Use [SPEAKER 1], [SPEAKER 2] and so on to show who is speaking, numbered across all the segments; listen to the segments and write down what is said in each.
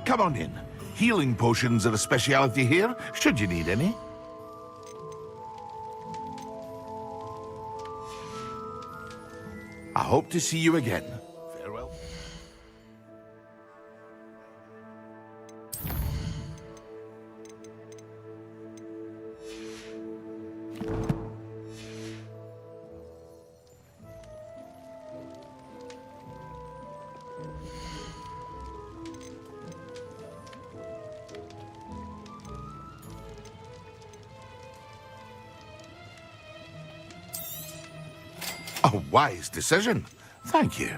[SPEAKER 1] Come on in. Healing potions are a speciality here, should you need any. I hope to see you again. Farewell. A wise decision. Thank you.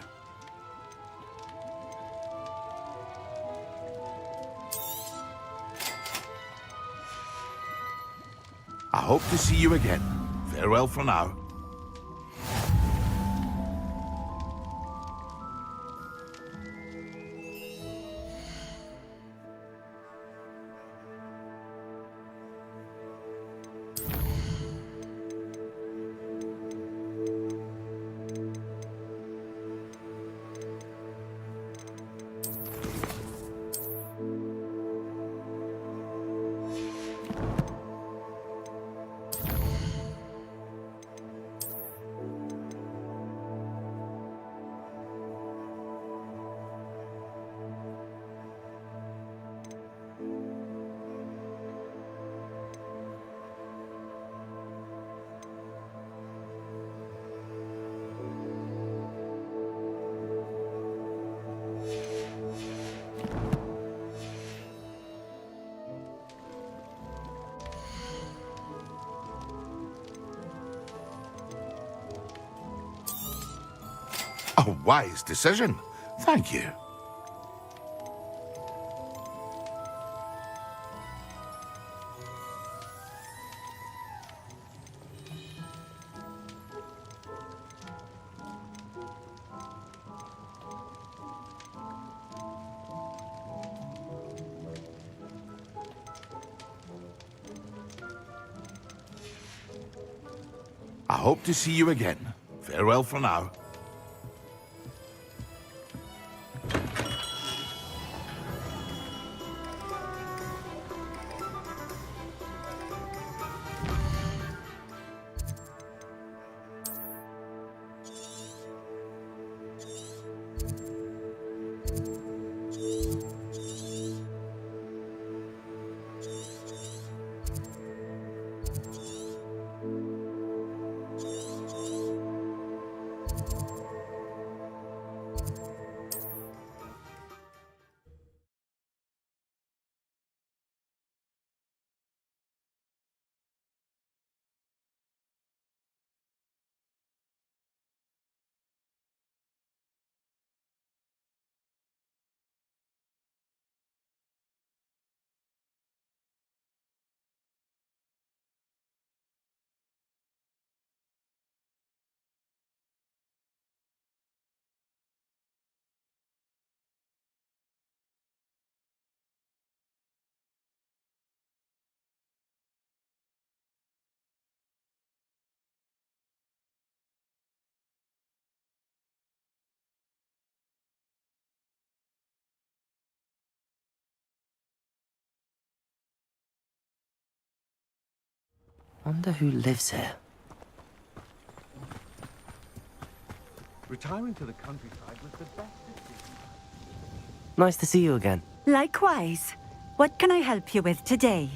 [SPEAKER 1] I hope to see you again. Farewell for now. A wise decision. Thank you. I hope to see you again. Farewell for now.
[SPEAKER 2] Wonder who lives here.
[SPEAKER 3] Retiring to the countryside was the best decision.
[SPEAKER 2] Nice to see you again.
[SPEAKER 4] Likewise. What can I help you with today?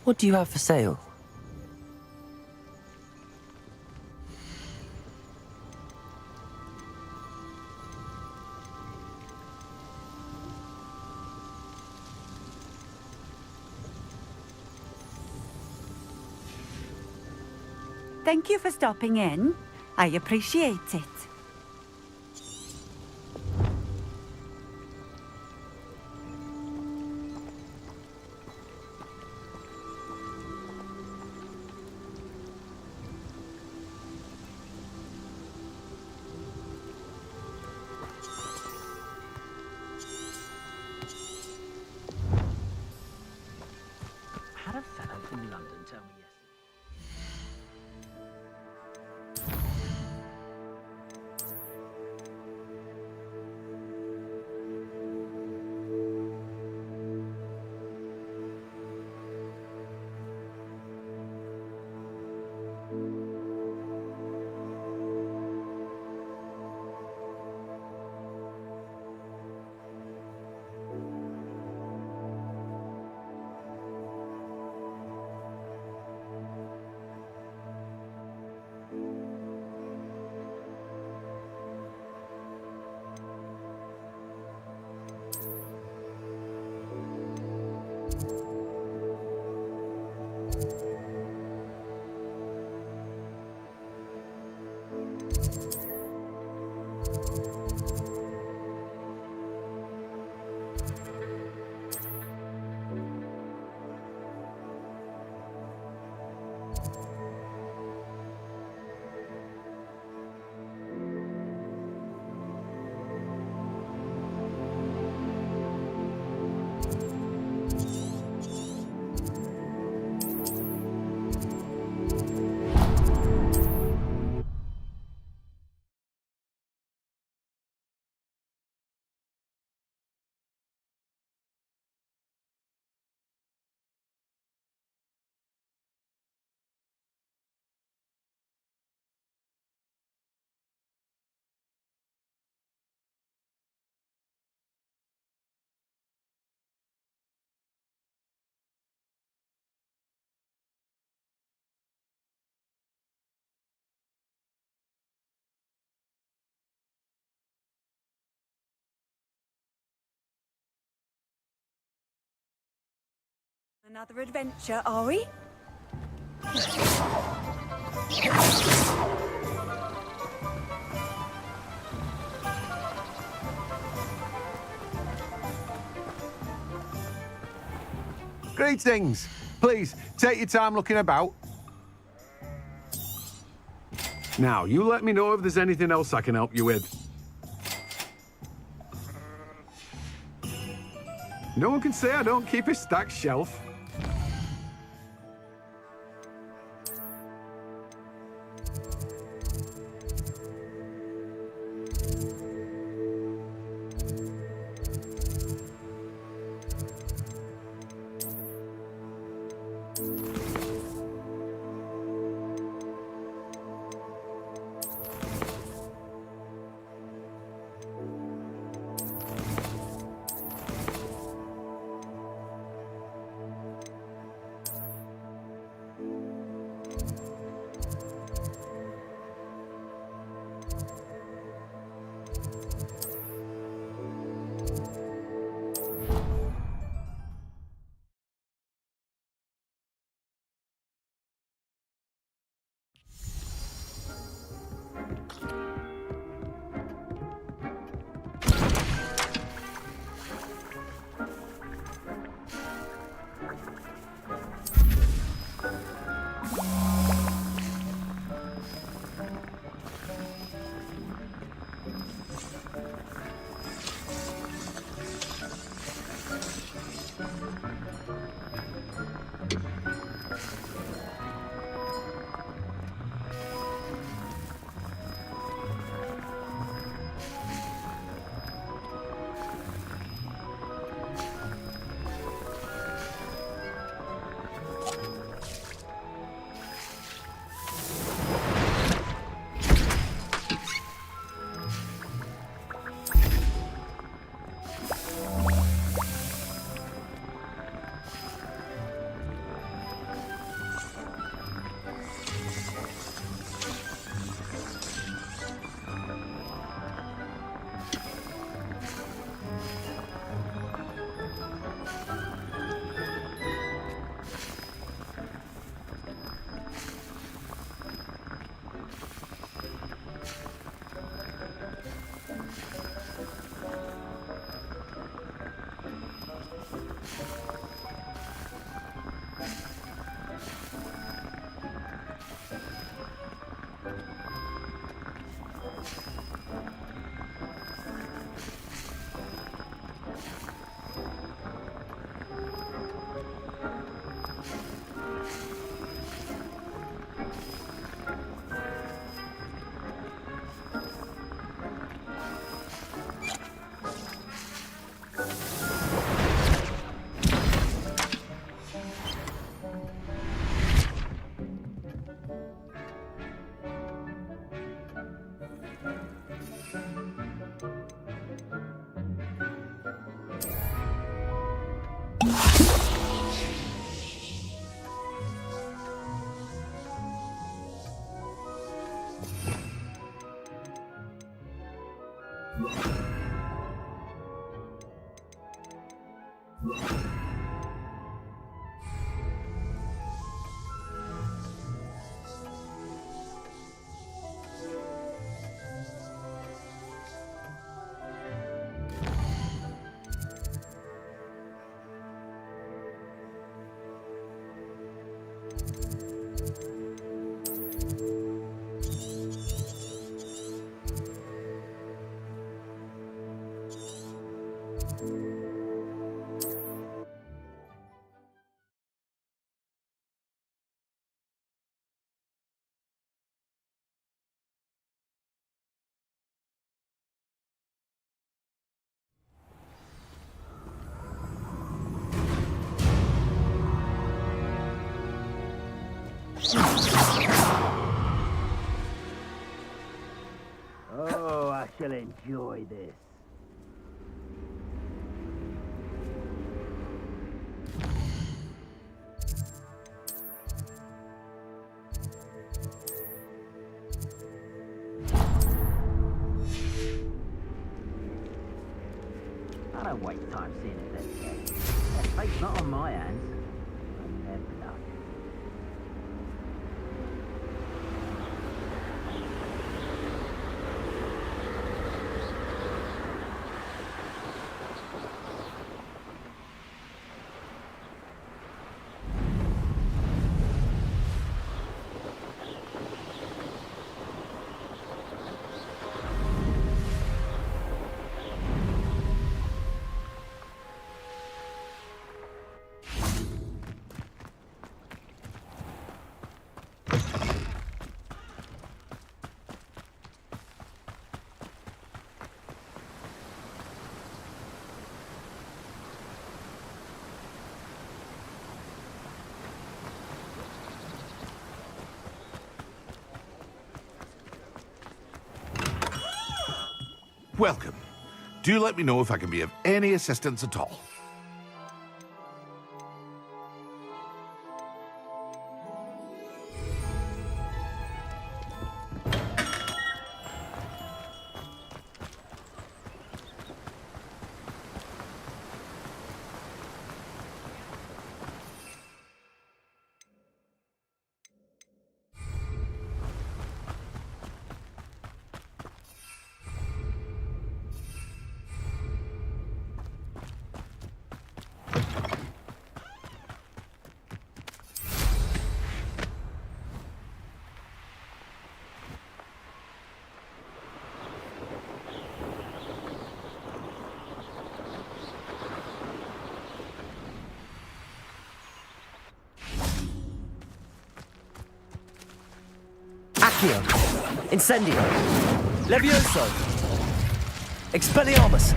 [SPEAKER 2] What do you have for sale?
[SPEAKER 4] Thank you for stopping in. I appreciate it.
[SPEAKER 5] Had a fellow from London tell me yesterday.
[SPEAKER 4] Another adventure, are we?
[SPEAKER 3] Greetings. Please, take your time looking about. Now, you let me know if there's anything else I can help you with. No one can say I don't keep a stacked shelf.
[SPEAKER 5] Oh, I shall enjoy this. I don't waste time seeing if they're dead. Their fate's not on my hands. And their blood.
[SPEAKER 1] Welcome. Do let me know if I can be of any assistance at all.
[SPEAKER 2] Accio, Incendio, Levioso, Expelliarmus.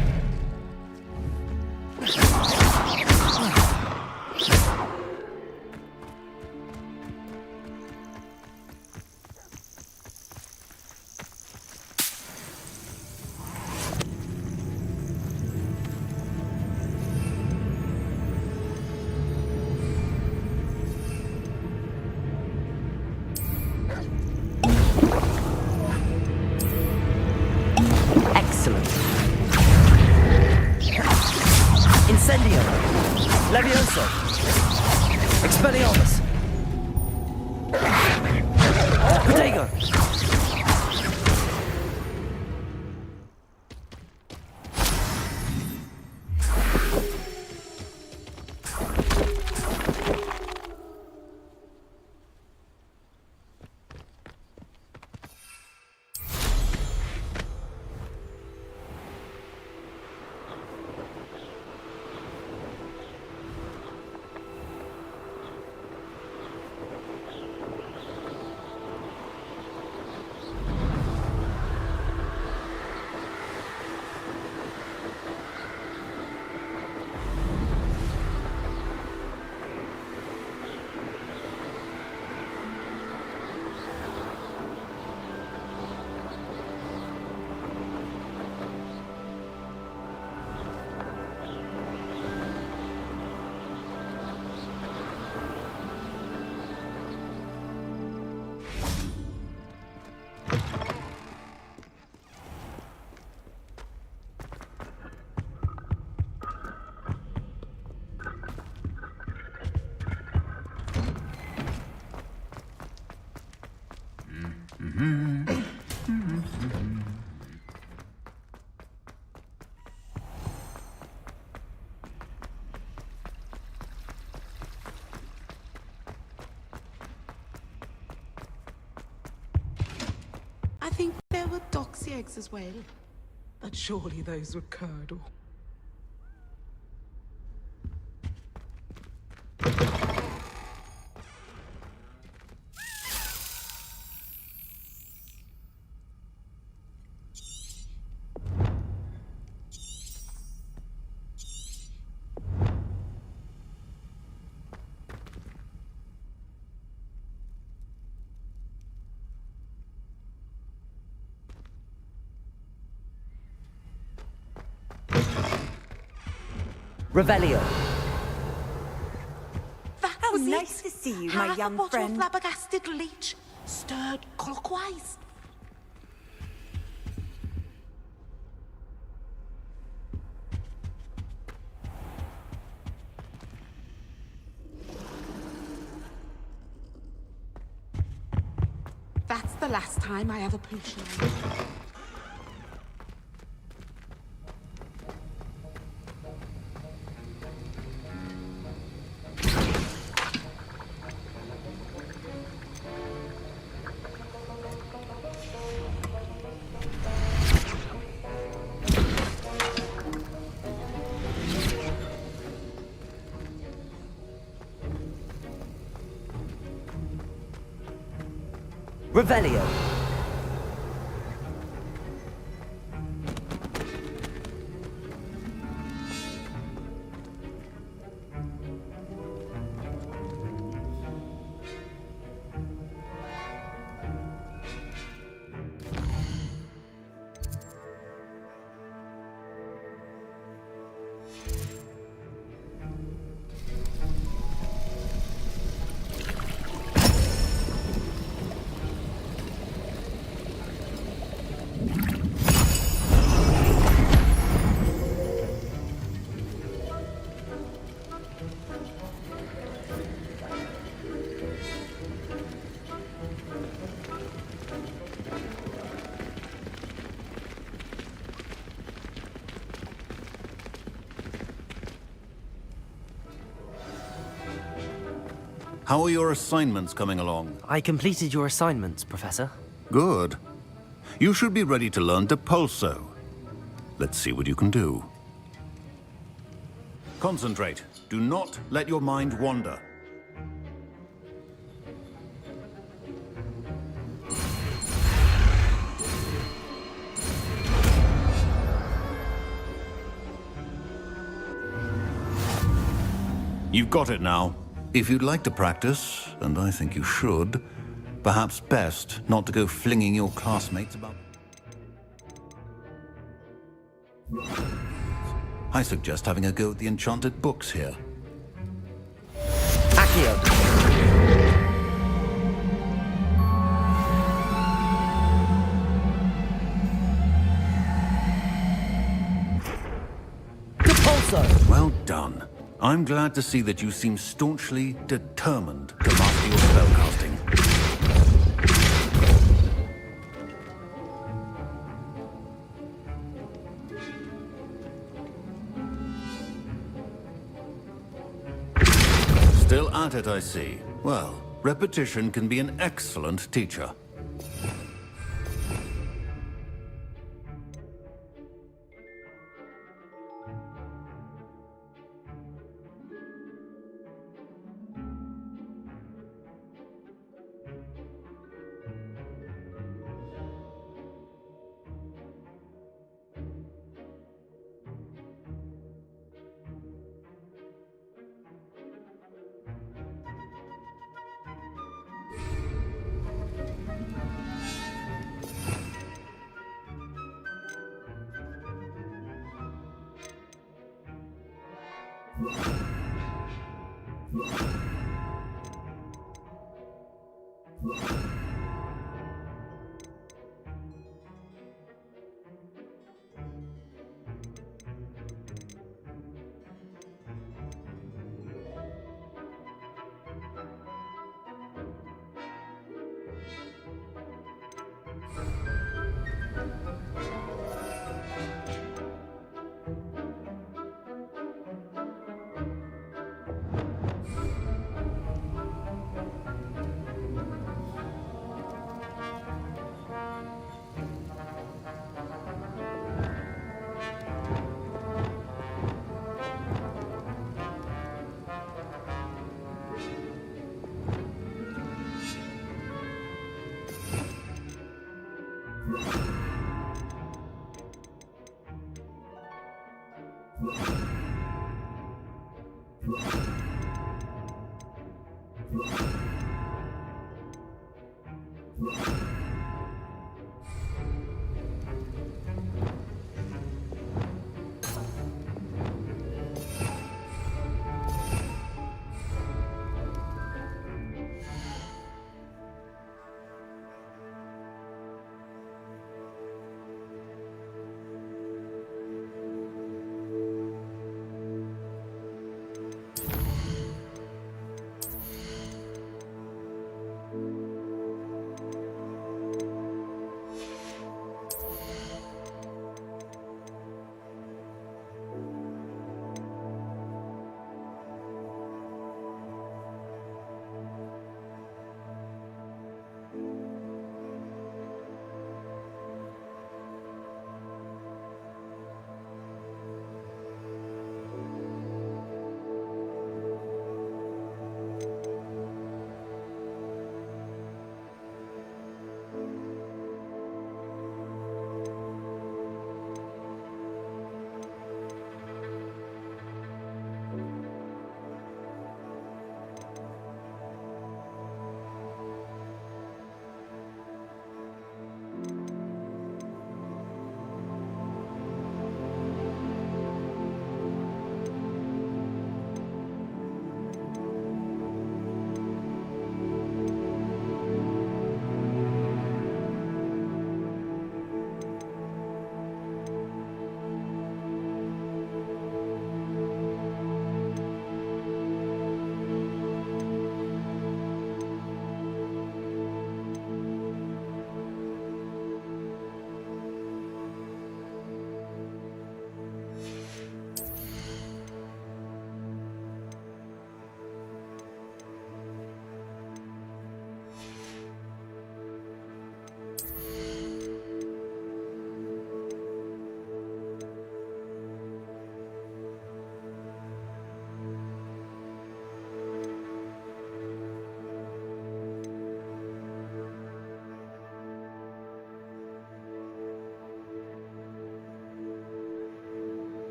[SPEAKER 2] Incendio! Levioso! Expelliarmus! Protego!
[SPEAKER 6] doxy eggs as well. But surely those would curdle.
[SPEAKER 2] Revelio.
[SPEAKER 6] That
[SPEAKER 4] How
[SPEAKER 6] was
[SPEAKER 4] nice
[SPEAKER 6] it.
[SPEAKER 4] to see you, my
[SPEAKER 6] Half
[SPEAKER 4] young
[SPEAKER 6] a bottle
[SPEAKER 4] friend.
[SPEAKER 6] of flabbergasted leech, stirred clockwise. That's the last time I have a potion.
[SPEAKER 2] Revelio.
[SPEAKER 7] How are your assignments coming along?
[SPEAKER 2] I completed your assignments, Professor.
[SPEAKER 7] Good. You should be ready to learn Depulso. Let's see what you can do. Concentrate. Do not let your mind wander. You've got it now. If you'd like to practice, and I think you should, perhaps best not to go flinging your classmates about. I suggest having a go at the enchanted books here.
[SPEAKER 2] Accio. Depulso.
[SPEAKER 7] Well done. I'm glad to see that you seem staunchly determined to master your spellcasting. Still at it, I see. Well, repetition can be an excellent teacher.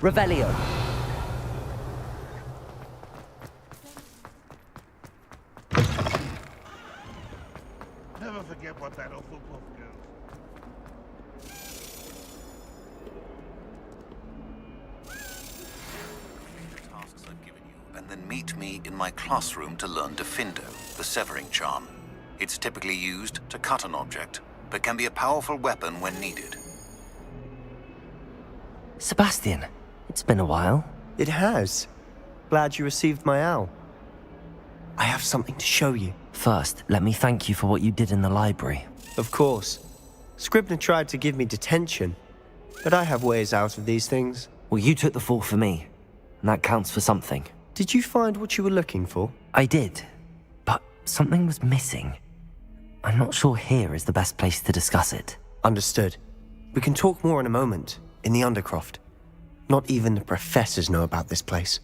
[SPEAKER 2] Revelio.
[SPEAKER 1] Never forget what that awful book goes.
[SPEAKER 7] Tasks I've given you, and then meet me in my classroom to learn Defindo, the severing charm. It's typically used to cut an object, but can be a powerful weapon when needed.
[SPEAKER 2] Sebastian, it's been a while.
[SPEAKER 8] It has. Glad you received my owl. I have something to show you.
[SPEAKER 2] First, let me thank you for what you did in the library.
[SPEAKER 8] Of course. Scribner tried to give me detention, but I have ways out of these things.
[SPEAKER 2] Well, you took the fall for me, and that counts for something.
[SPEAKER 8] Did you find what you were looking for?
[SPEAKER 2] I did, but something was missing. I'm not sure here is the best place to discuss it.
[SPEAKER 8] Understood. We can talk more in a moment, in the Undercroft. Not even the professors know about this place.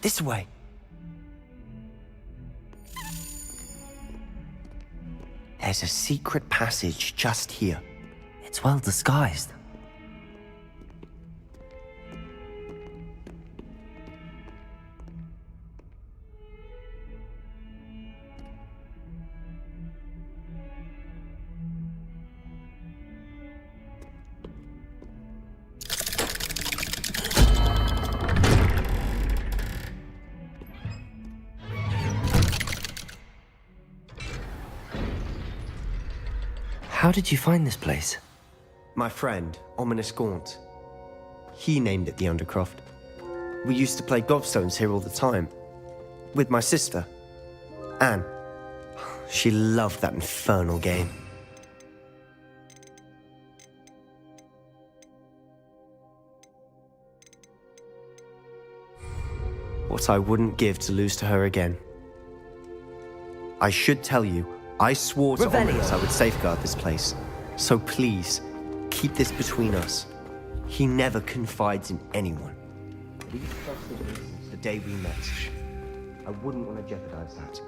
[SPEAKER 8] This way. There's a secret passage just here.
[SPEAKER 2] It's well disguised. How did you find this place?
[SPEAKER 8] My friend, Ominous Gaunt. He named it the Undercroft. We used to play gobstones here all the time. With my sister, Anne. She loved that infernal game. What I wouldn't give to lose to her again. I should tell you, I swore to Ominous I would safeguard this place. So please, keep this between us. He never confides in anyone. We trusted him since the day we met. I wouldn't want to jeopardize that.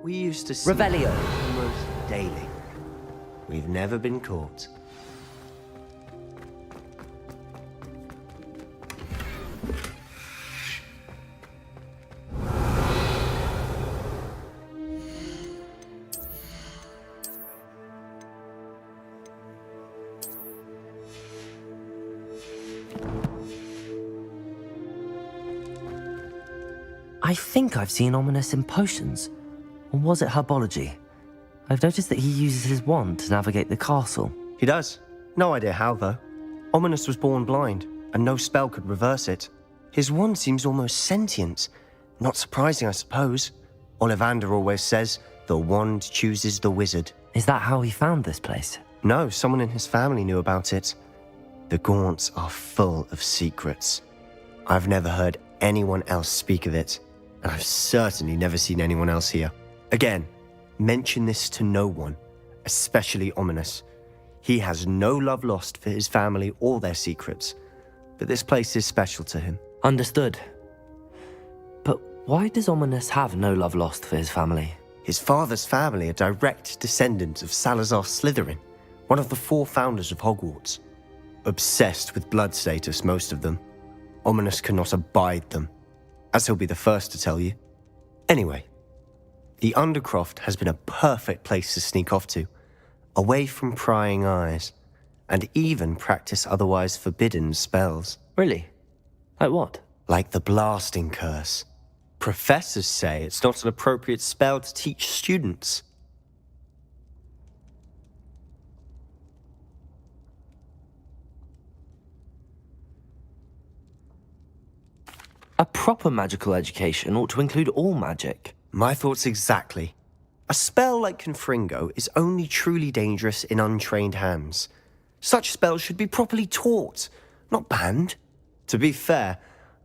[SPEAKER 8] We used to see
[SPEAKER 2] Revelio.
[SPEAKER 8] almost daily. We've never been caught.
[SPEAKER 2] I think I've seen Ominous in potions. Or was it herbology? I've noticed that he uses his wand to navigate the castle.
[SPEAKER 8] He does. No idea how, though. Ominous was born blind, and no spell could reverse it. His wand seems almost sentient. Not surprising, I suppose. Ollivander always says, the wand chooses the wizard.
[SPEAKER 2] Is that how he found this place?
[SPEAKER 8] No, someone in his family knew about it. The Gaunts are full of secrets. I've never heard anyone else speak of it, and I've certainly never seen anyone else here. Again, mention this to no one, especially Ominous. He has no love lost for his family or their secrets, but this place is special to him.
[SPEAKER 2] Understood. But why does Ominous have no love lost for his family?
[SPEAKER 8] His father's family are direct descendants of Salazar Slytherin, one of the 4 founders of Hogwarts. Obsessed with blood status, most of them. Ominous cannot abide them, as he'll be the first to tell you. Anyway, the Undercroft has been a perfect place to sneak off to, away from prying eyes, and even practice otherwise forbidden spells.
[SPEAKER 2] Really? Like what?
[SPEAKER 8] Like the blasting curse. Professors say it's not an appropriate spell to teach students.
[SPEAKER 2] A proper magical education ought to include all magic.
[SPEAKER 8] My thoughts exactly. A spell like Confringo is only truly dangerous in untrained hands. Such spells should be properly taught, not banned. To be fair,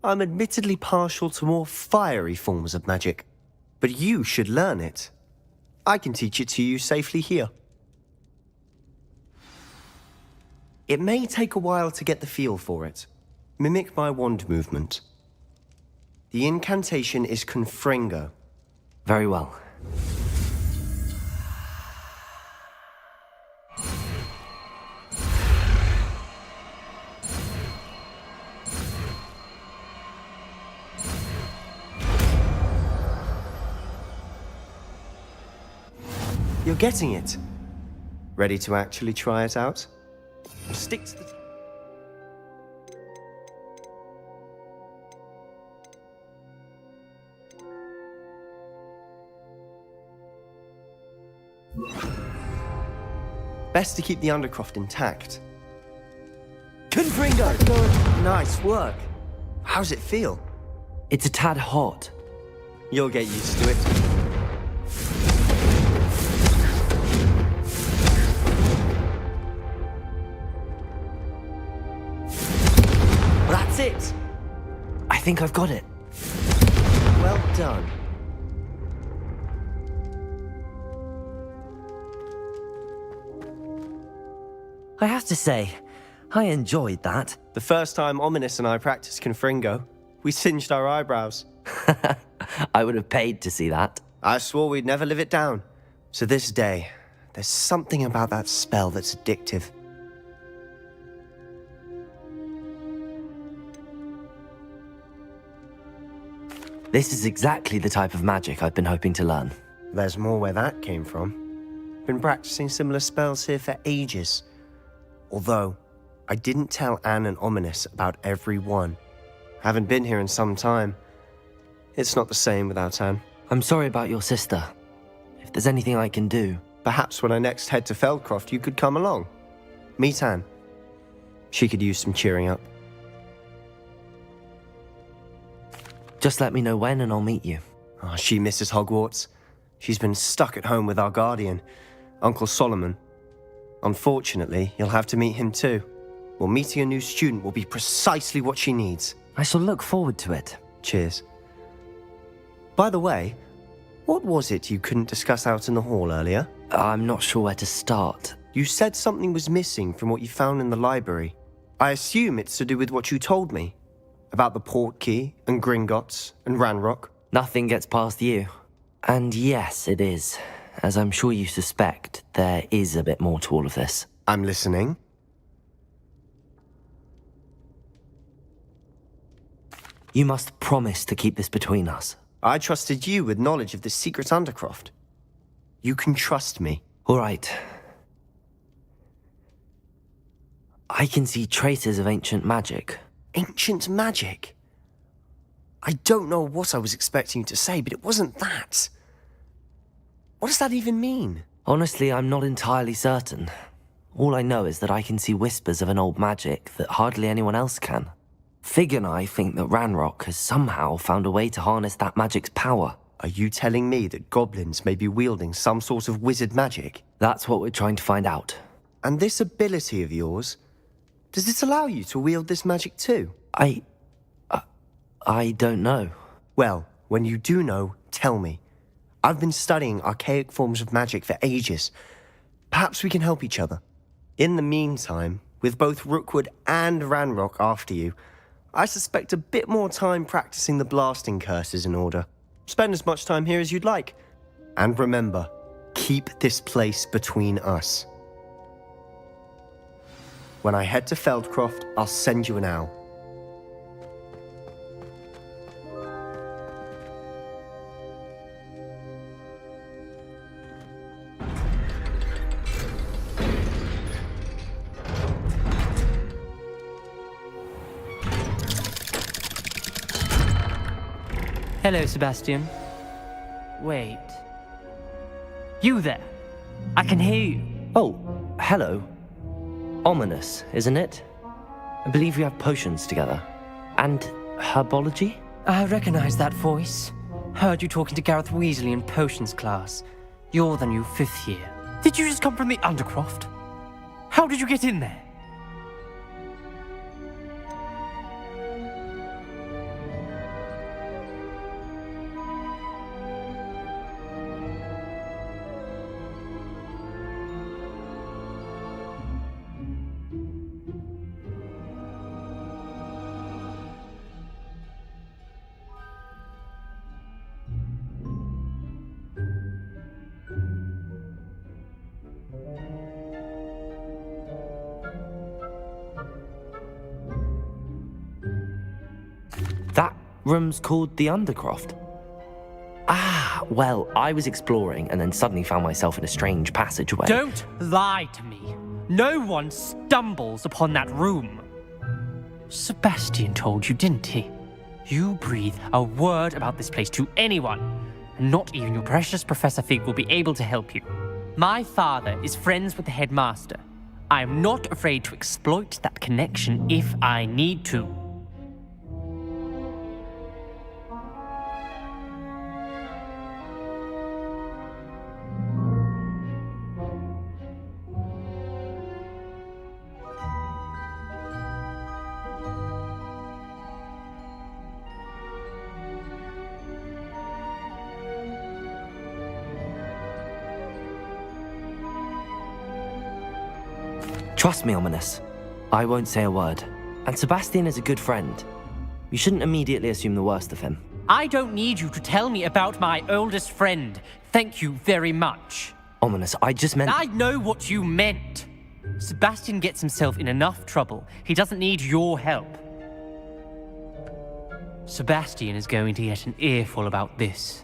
[SPEAKER 8] I'm admittedly partial to more fiery forms of magic. But you should learn it. I can teach it to you safely here. It may take a while to get the feel for it. Mimic my wand movement. The incantation is Confringo.
[SPEAKER 2] Very well.
[SPEAKER 8] You're getting it. Ready to actually try it out? Stick to the... Best to keep the undercroft intact. Confringo! Nice work. How's it feel?
[SPEAKER 2] It's a tad hot.
[SPEAKER 8] You'll get used to it. That's it!
[SPEAKER 2] I think I've got it.
[SPEAKER 8] Well done.
[SPEAKER 2] I have to say, I enjoyed that.
[SPEAKER 8] The first time Ominous and I practiced Confringo, we singed our eyebrows.
[SPEAKER 2] I would have paid to see that.
[SPEAKER 8] I swore we'd never live it down. To this day, there's something about that spell that's addictive.
[SPEAKER 2] This is exactly the type of magic I've been hoping to learn.
[SPEAKER 8] There's more where that came from. Been practicing similar spells here for ages. Although, I didn't tell Anne and Ominous about every one. Haven't been here in some time. It's not the same without Anne.
[SPEAKER 2] I'm sorry about your sister. If there's anything I can do...
[SPEAKER 8] Perhaps when I next head to Feldcroft, you could come along. Meet Anne. She could use some cheering up.
[SPEAKER 2] Just let me know when and I'll meet you.
[SPEAKER 8] Oh, she misses Hogwarts. She's been stuck at home with our guardian, Uncle Solomon. Unfortunately, you'll have to meet him too. Well, meeting a new student will be precisely what she needs.
[SPEAKER 2] I shall look forward to it.
[SPEAKER 8] Cheers. By the way, what was it you couldn't discuss out in the hall earlier?
[SPEAKER 2] I'm not sure where to start.
[SPEAKER 8] You said something was missing from what you found in the library. I assume it's to do with what you told me. About the Portkey, and Gringotts, and Ranrock.
[SPEAKER 2] Nothing gets past you. And yes, it is. As I'm sure you suspect, there is a bit more to all of this.
[SPEAKER 8] I'm listening.
[SPEAKER 2] You must promise to keep this between us.
[SPEAKER 8] I trusted you with knowledge of the secret undercroft. You can trust me.
[SPEAKER 2] All right. I can see traces of ancient magic.
[SPEAKER 8] Ancient magic? I don't know what I was expecting you to say, but it wasn't that. What does that even mean?
[SPEAKER 2] Honestly, I'm not entirely certain. All I know is that I can see whispers of an old magic that hardly anyone else can. Fig and I think that Ranrock has somehow found a way to harness that magic's power.
[SPEAKER 8] Are you telling me that goblins may be wielding some sort of wizard magic?
[SPEAKER 2] That's what we're trying to find out.
[SPEAKER 8] And this ability of yours, does it allow you to wield this magic too?
[SPEAKER 2] I don't know.
[SPEAKER 8] Well, when you do know, tell me. I've been studying archaic forms of magic for ages. Perhaps we can help each other. In the meantime, with both Rookwood and Ranrock after you, I suspect a bit more time practicing the blasting curse is in order. Spend as much time here as you'd like. And remember, keep this place between us. When I head to Feldcroft, I'll send you an owl.
[SPEAKER 9] Hello, Sebastian. Wait. You there? I can hear you.
[SPEAKER 2] Oh, hello. Ominous, isn't it? I believe we have potions together. And herbology?
[SPEAKER 9] I recognize that voice. Heard you talking to Gareth Weasley in potions class. You're the new 5th year. Did you just come from the Undercroft? How did you get in there?
[SPEAKER 2] That room's called the Undercroft. Ah, well, I was exploring and then suddenly found myself in a strange passageway.
[SPEAKER 9] Don't lie to me. No one stumbles upon that room. Sebastian told you, didn't he? You breathe a word about this place to anyone, and not even your precious Professor Fig will be able to help you. My father is friends with the headmaster. I am not afraid to exploit that connection if I need to.
[SPEAKER 2] Trust me, Ominous. I won't say a word. And Sebastian is a good friend. You shouldn't immediately assume the worst of him.
[SPEAKER 9] I don't need you to tell me about my oldest friend. Thank you very much.
[SPEAKER 2] Ominous, I just meant...
[SPEAKER 9] I know what you meant. Sebastian gets himself in enough trouble. He doesn't need your help. Sebastian is going to get an earful about this.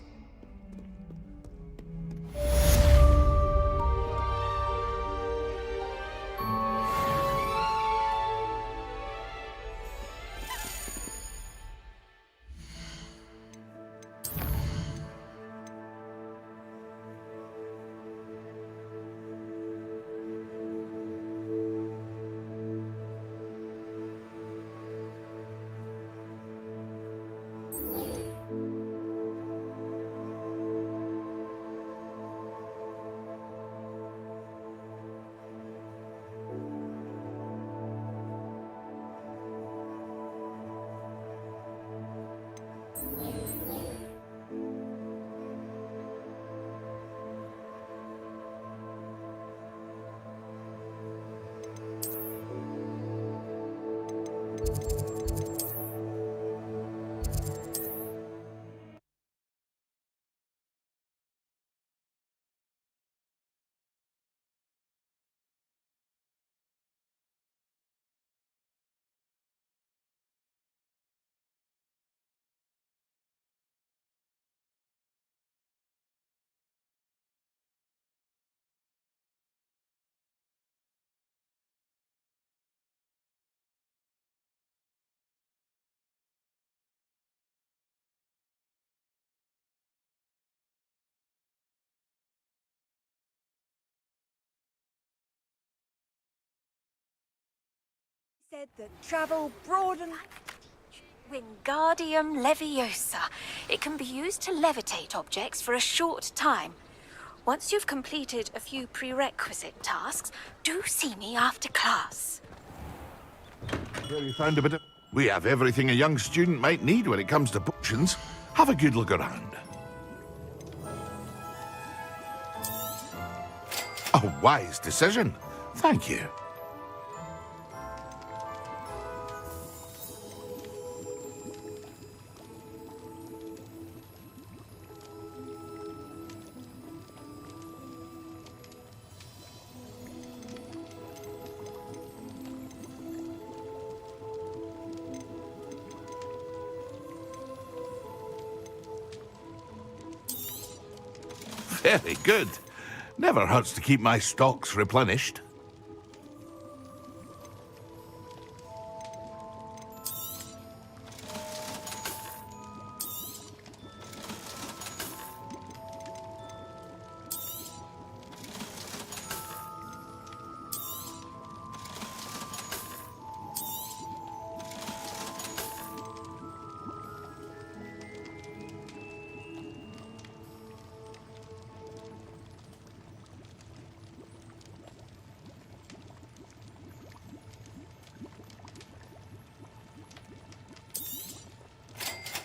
[SPEAKER 10] Said that travel broaden Wingardium Leviosa. It can be used to levitate objects for a short time. Once you've completed a few prerequisite tasks, do see me after class.
[SPEAKER 1] Well, you found a bit of... We have everything a young student might need when it comes to potions. Have a good look around. A wise decision. Thank you. Very good. Never hurts to keep my stocks replenished.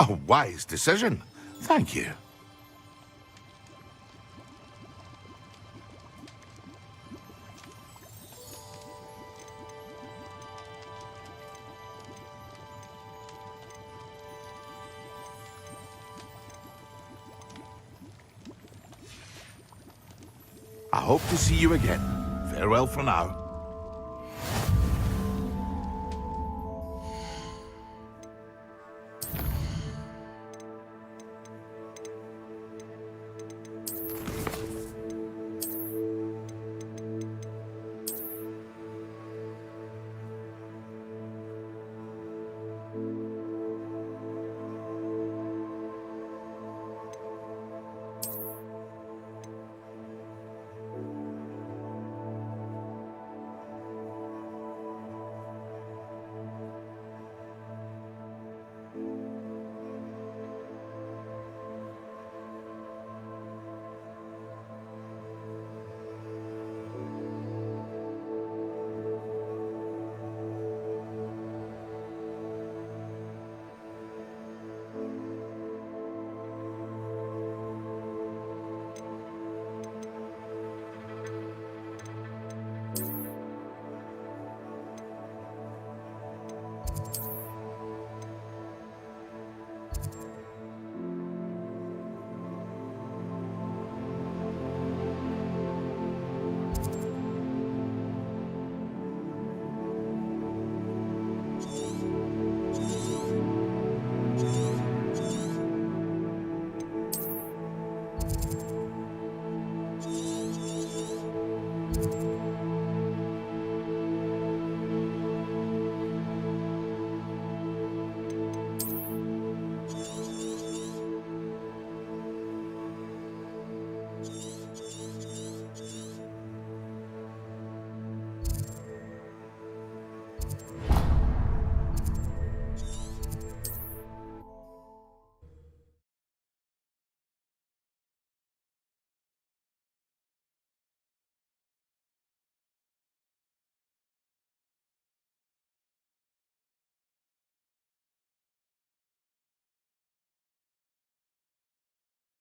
[SPEAKER 1] A wise decision. Thank you. I hope to see you again. Farewell for now.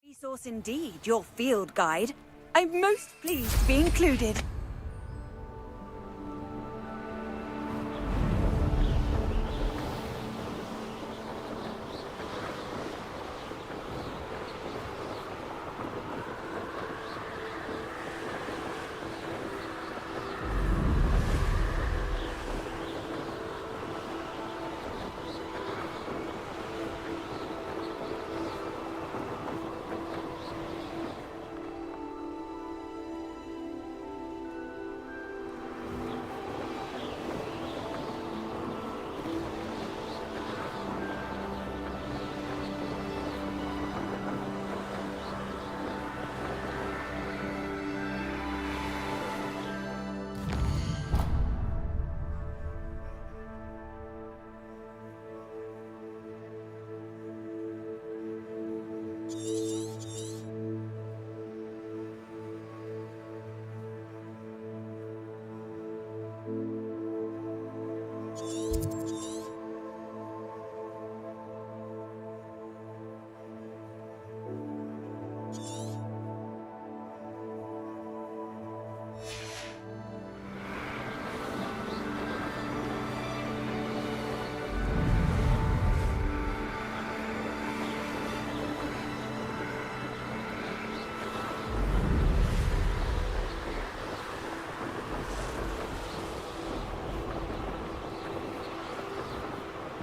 [SPEAKER 4] Resource indeed, your field guide. I'm most pleased to be included.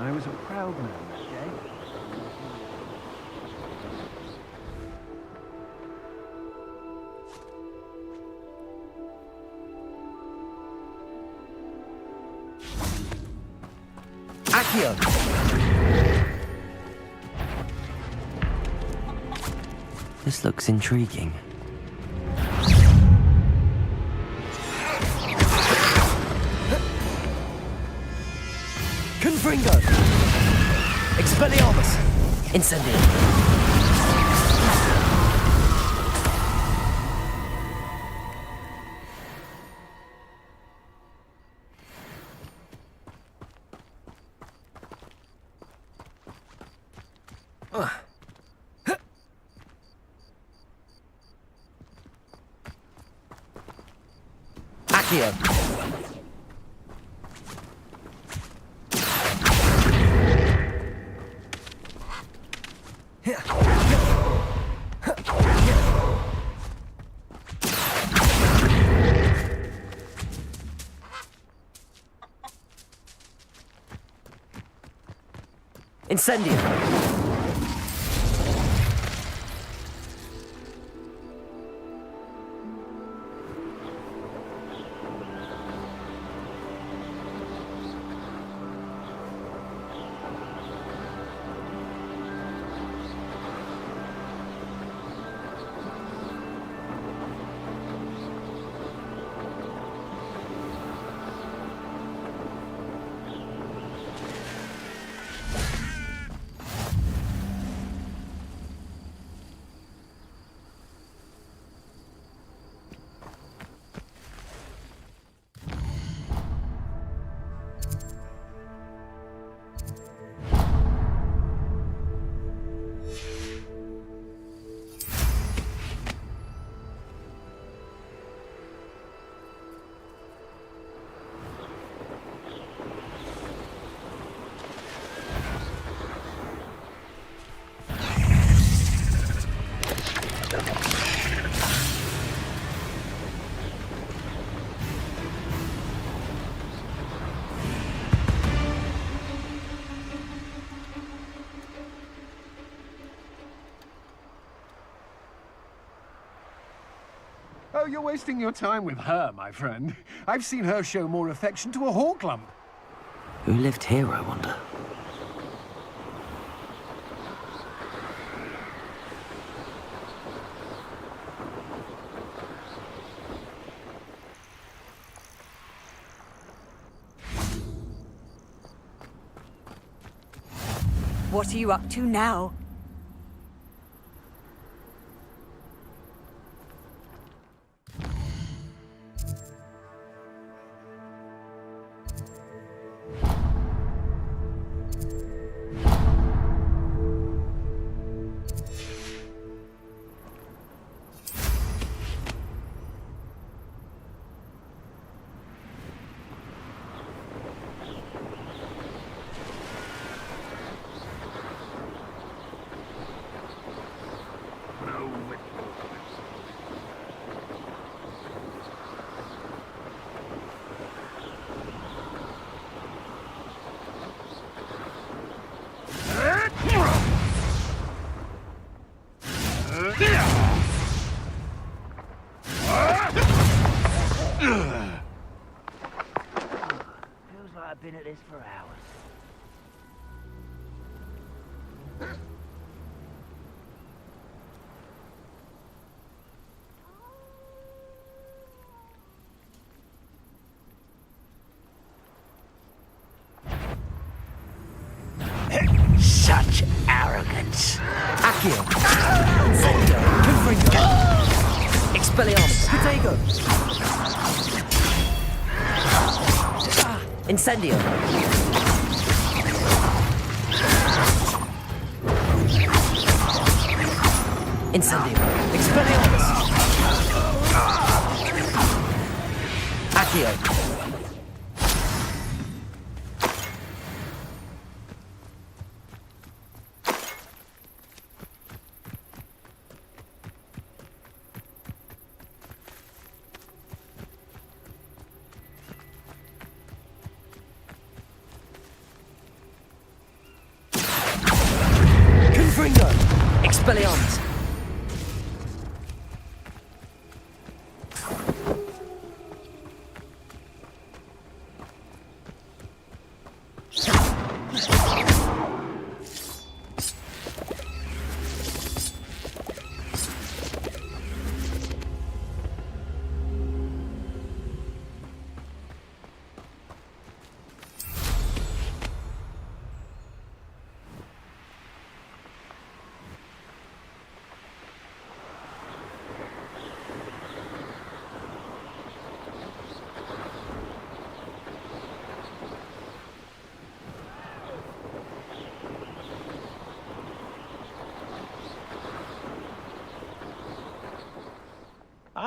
[SPEAKER 3] I was a proud man that day.
[SPEAKER 8] Accio!
[SPEAKER 2] This looks intriguing.
[SPEAKER 8] Confringo! Expelliarmus! Incendio!
[SPEAKER 2] Accio. Incendio.
[SPEAKER 3] Oh, you're wasting your time with her, my friend. I've seen her show more affection to a hawk lump.
[SPEAKER 2] Who lived here, I wonder?
[SPEAKER 4] What are you up to now?
[SPEAKER 5] Feels like I've been at this for hours.
[SPEAKER 2] Such arrogance. Accio. Incendio. Confringo. Expelliarmus. Protego. Incendio. Incendio. Expelliarmus. Accio. Confringo. Expelliarmus.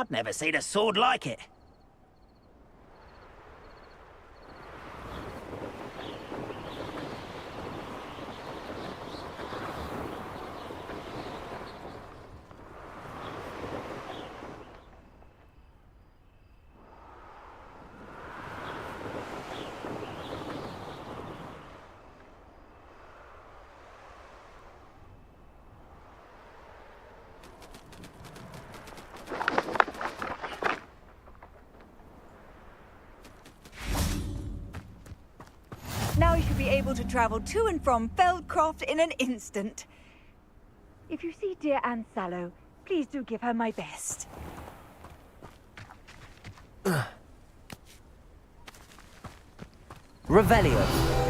[SPEAKER 5] I'd never seen a sword like it.
[SPEAKER 4] Now you should be able to travel to and from Feldcroft in an instant. If you see dear Anne Sallow, please do give her my best.
[SPEAKER 2] Revelio.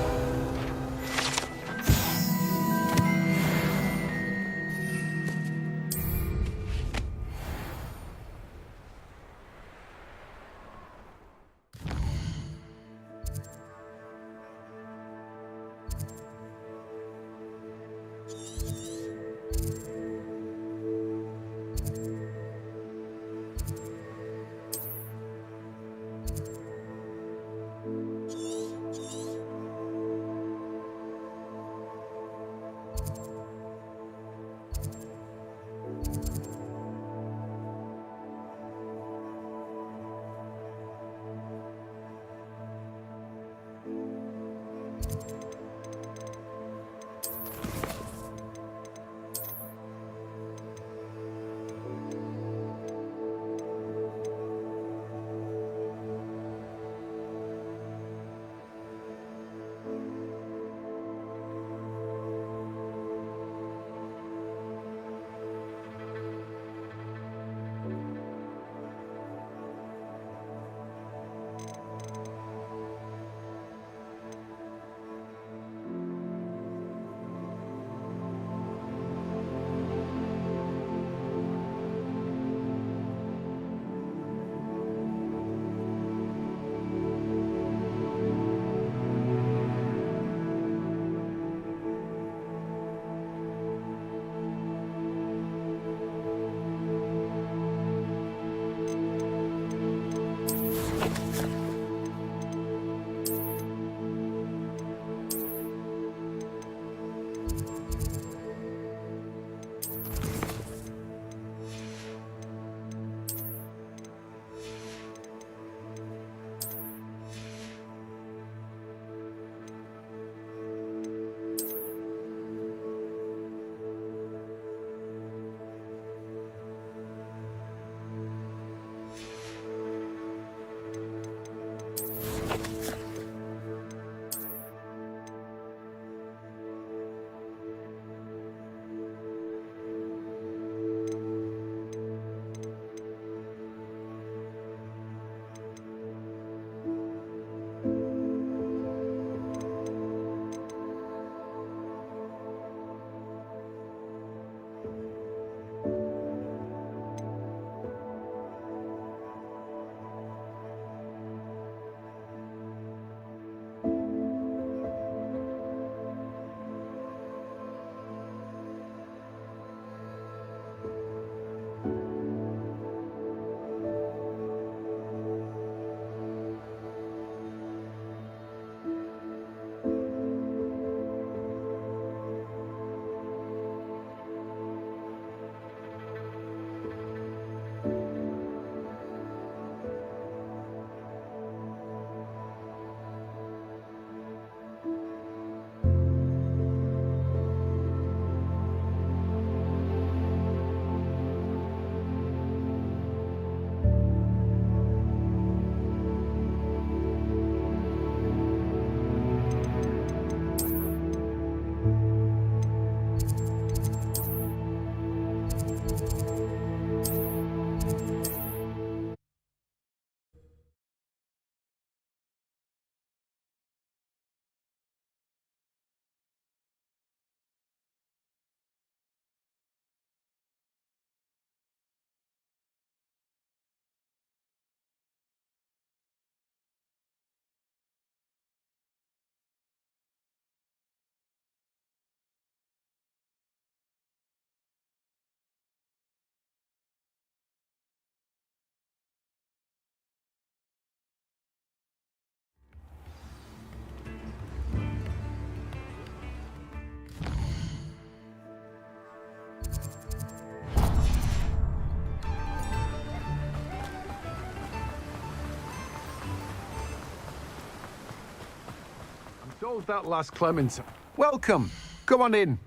[SPEAKER 3] Sold that last Clementine. Welcome. Come on in.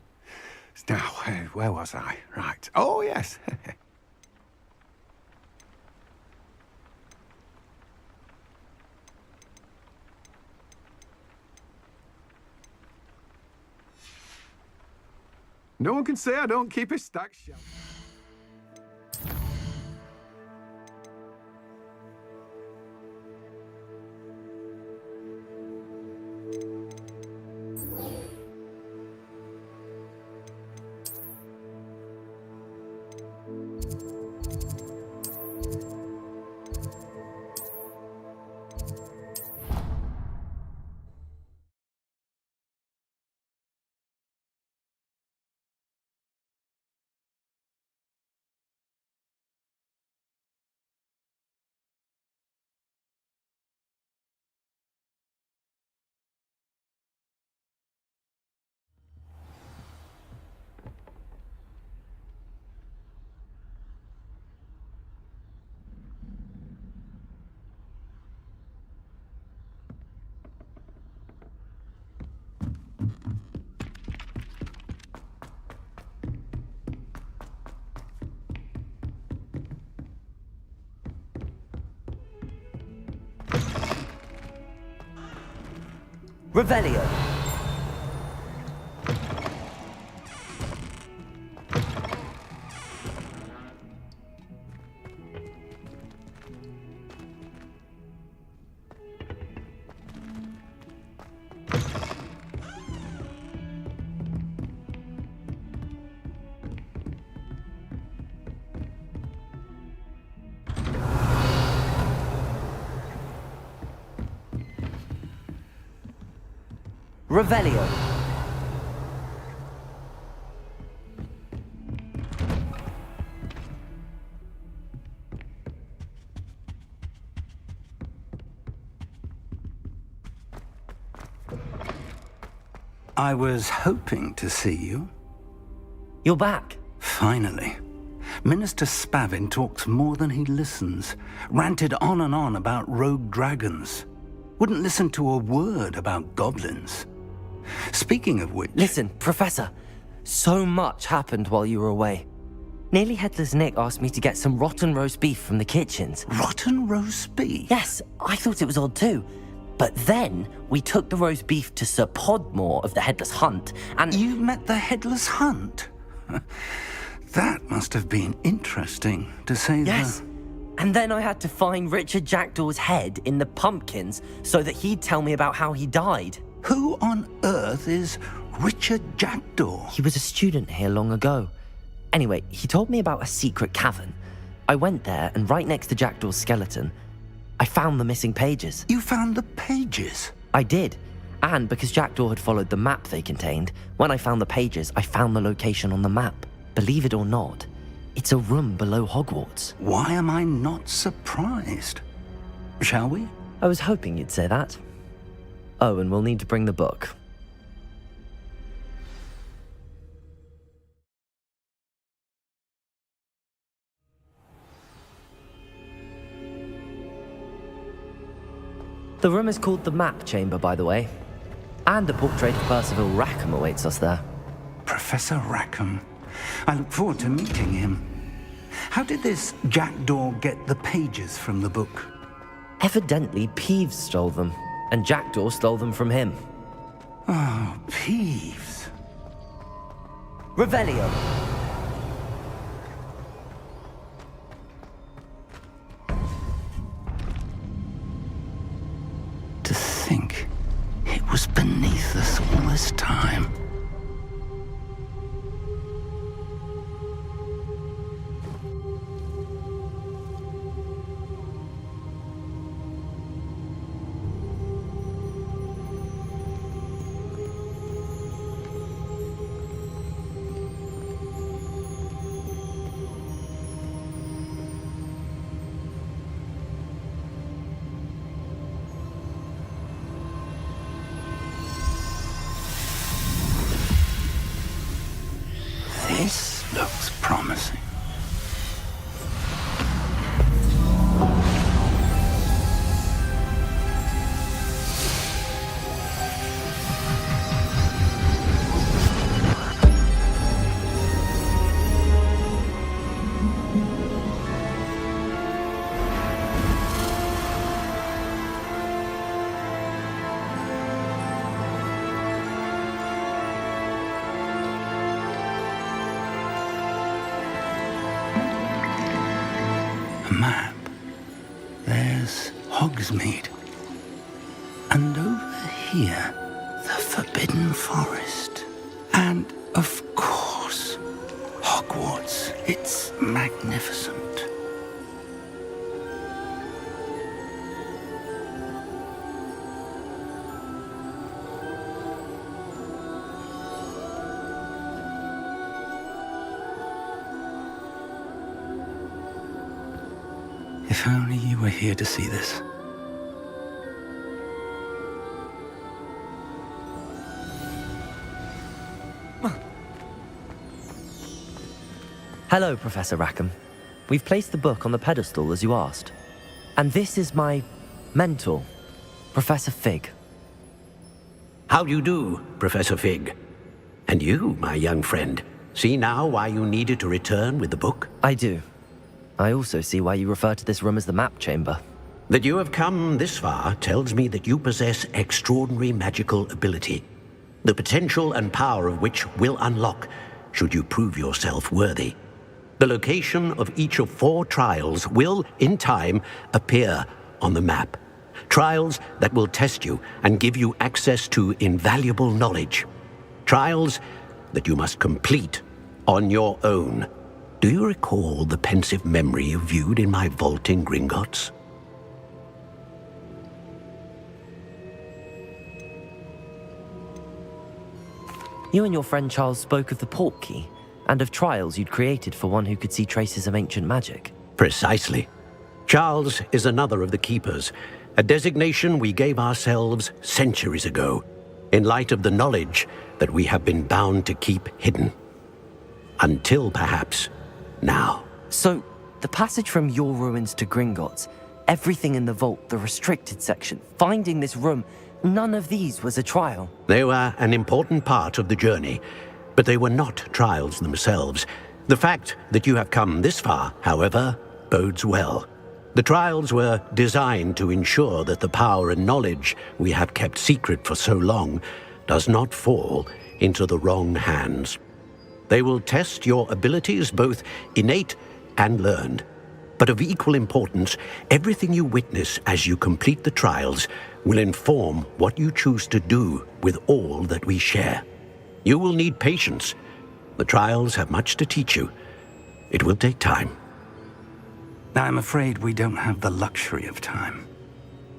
[SPEAKER 3] Now, where was I? Right. Oh, yes. No one can say I don't keep a stack shelf.
[SPEAKER 2] Revelio. Revelio.
[SPEAKER 11] I was hoping to see you.
[SPEAKER 2] You're back.
[SPEAKER 11] Finally. Minister Spavin talks more than he listens. Ranted on and on about rogue dragons. Wouldn't listen to a word about goblins. Speaking of which...
[SPEAKER 2] Listen, Professor. So much happened while you were away. Nearly Headless Nick asked me to get some rotten roast beef from the kitchens.
[SPEAKER 11] Rotten roast beef?
[SPEAKER 2] Yes, I thought it was odd too. But then we took the roast beef to Sir Podmore of the Headless Hunt, and...
[SPEAKER 11] You met the Headless Hunt? That must have been interesting, to say the...
[SPEAKER 2] Yes. And then I had to find Richard Jackdaw's head in the pumpkins so that he'd tell me about how he died.
[SPEAKER 11] Who on earth is Richard Jackdaw?
[SPEAKER 2] He was a student here long ago. Anyway, he told me about a secret cavern. I went there, and right next to Jackdaw's skeleton, I found the missing pages.
[SPEAKER 11] You found the pages?
[SPEAKER 2] I did. And because Jackdaw had followed the map they contained, when I found the pages, I found the location on the map. Believe it or not, it's a room below Hogwarts.
[SPEAKER 11] Why am I not surprised? Shall we?
[SPEAKER 2] I was hoping you'd say that. Oh, and we'll need to bring the book. The room is called the Map Chamber, by the way. And a portrait of Percival Rackham awaits us there.
[SPEAKER 11] Professor Rackham. I look forward to meeting him. How did this Jackdaw get the pages from the book?
[SPEAKER 2] Evidently, Peeves stole them, and Jackdaw stole them from him.
[SPEAKER 11] Oh, Peeves.
[SPEAKER 2] Revelio.
[SPEAKER 11] To think it was beneath us all this time. This looks promising. Hogsmeade. And over here, the Forbidden Forest. And, of course, Hogwarts. It's magnificent. If only you were here to see this.
[SPEAKER 2] Hello, Professor Rackham. We've placed the book on the pedestal as you asked. And this is my mentor, Professor Fig.
[SPEAKER 12] How do you do, Professor Fig? And you, my young friend, see now why you needed to return with the book?
[SPEAKER 2] I do. I also see why you refer to this room as the map chamber.
[SPEAKER 12] That you have come this far tells me that you possess extraordinary magical ability, the potential and power of which will unlock should you prove yourself worthy. The location of each of 4 trials will, in time, appear on the map. Trials that will test you and give you access to invaluable knowledge. Trials that you must complete on your own. Do you recall the pensive memory you viewed in my vault in Gringotts?
[SPEAKER 2] You and your friend Charles spoke of the portkey, and of trials you'd created for one who could see traces of ancient magic.
[SPEAKER 12] Precisely. Charles is another of the Keepers, a designation we gave ourselves centuries ago, in light of the knowledge that we have been bound to keep hidden. Until, perhaps, now.
[SPEAKER 2] So, the passage from your ruins to Gringotts, everything in the vault, the restricted section, finding this room, none of these was a trial.
[SPEAKER 12] They were an important part of the journey, but they were not trials themselves. The fact that you have come this far, however, bodes well. The trials were designed to ensure that the power and knowledge we have kept secret for so long does not fall into the wrong hands. They will test your abilities, both innate and learned. But of equal importance, everything you witness as you complete the trials will inform what you choose to do with all that we share. You will need patience. The trials have much to teach you. It will take time.
[SPEAKER 11] I'm afraid we don't have the luxury of time.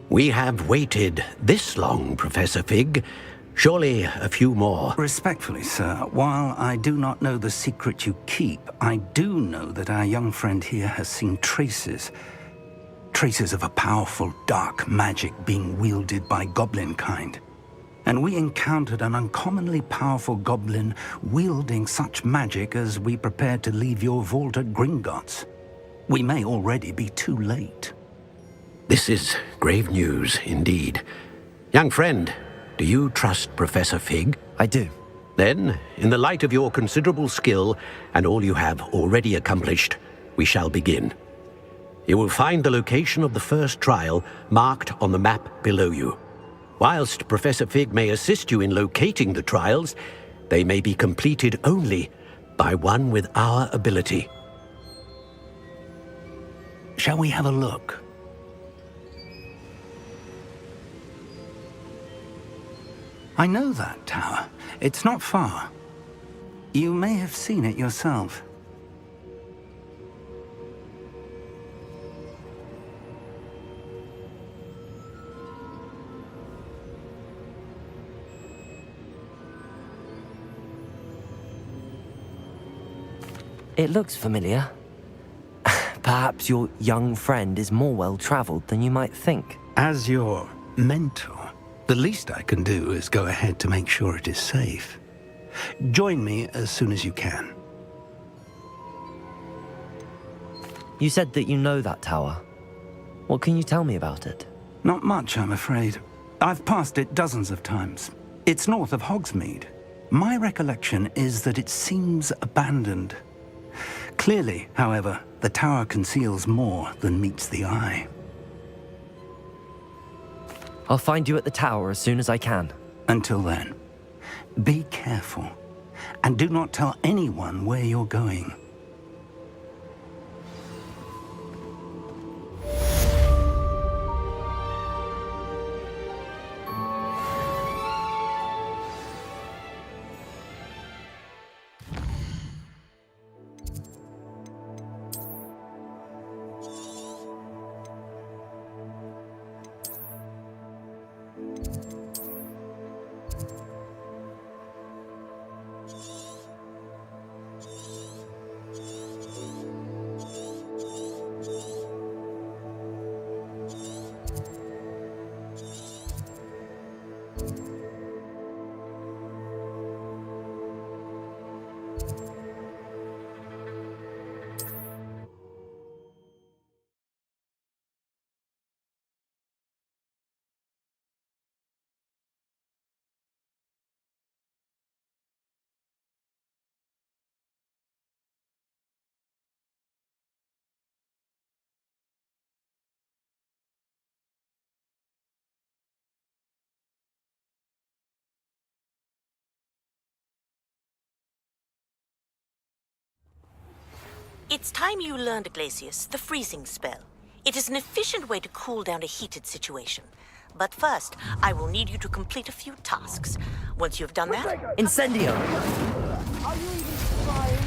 [SPEAKER 12] We have waited this long, Professor Fig. Surely a few more.
[SPEAKER 11] Respectfully, sir, while I do not know the secret you keep, I do know that our young friend here has seen traces of a powerful dark magic being wielded by goblin kind. And we encountered an uncommonly powerful goblin wielding such magic as we prepared to leave your vault at Gringotts. We may already be too late.
[SPEAKER 12] This is grave news indeed. Young friend, do you trust Professor Fig?
[SPEAKER 2] I do.
[SPEAKER 12] Then, in the light of your considerable skill and all you have already accomplished, we shall begin. You will find the location of the first trial marked on the map below you. Whilst Professor Fig may assist you in locating the trials, they may be completed only by one with our ability.
[SPEAKER 11] Shall we have a look? I know that tower. It's not far. You may have seen it yourself.
[SPEAKER 2] It looks familiar. Perhaps your young friend is more well-traveled than you might think.
[SPEAKER 11] As your mentor, the least I can do is go ahead to make sure it is safe. Join me as soon as you can.
[SPEAKER 2] You said that you know that tower. What can you tell me about it?
[SPEAKER 11] Not much, I'm afraid. I've passed it dozens of times. It's north of Hogsmeade. My recollection is that it seems abandoned. Clearly, however, the tower conceals more than meets the eye.
[SPEAKER 2] I'll find you at the tower as soon as I can.
[SPEAKER 11] Until then, be careful, and do not tell anyone where you're going.
[SPEAKER 13] It's time you learned, Glacius, the freezing spell. It is an efficient way to cool down a heated situation. But first, I will need you to complete a few tasks. Once you've done that...
[SPEAKER 2] Incendio!
[SPEAKER 5] Are you even trying?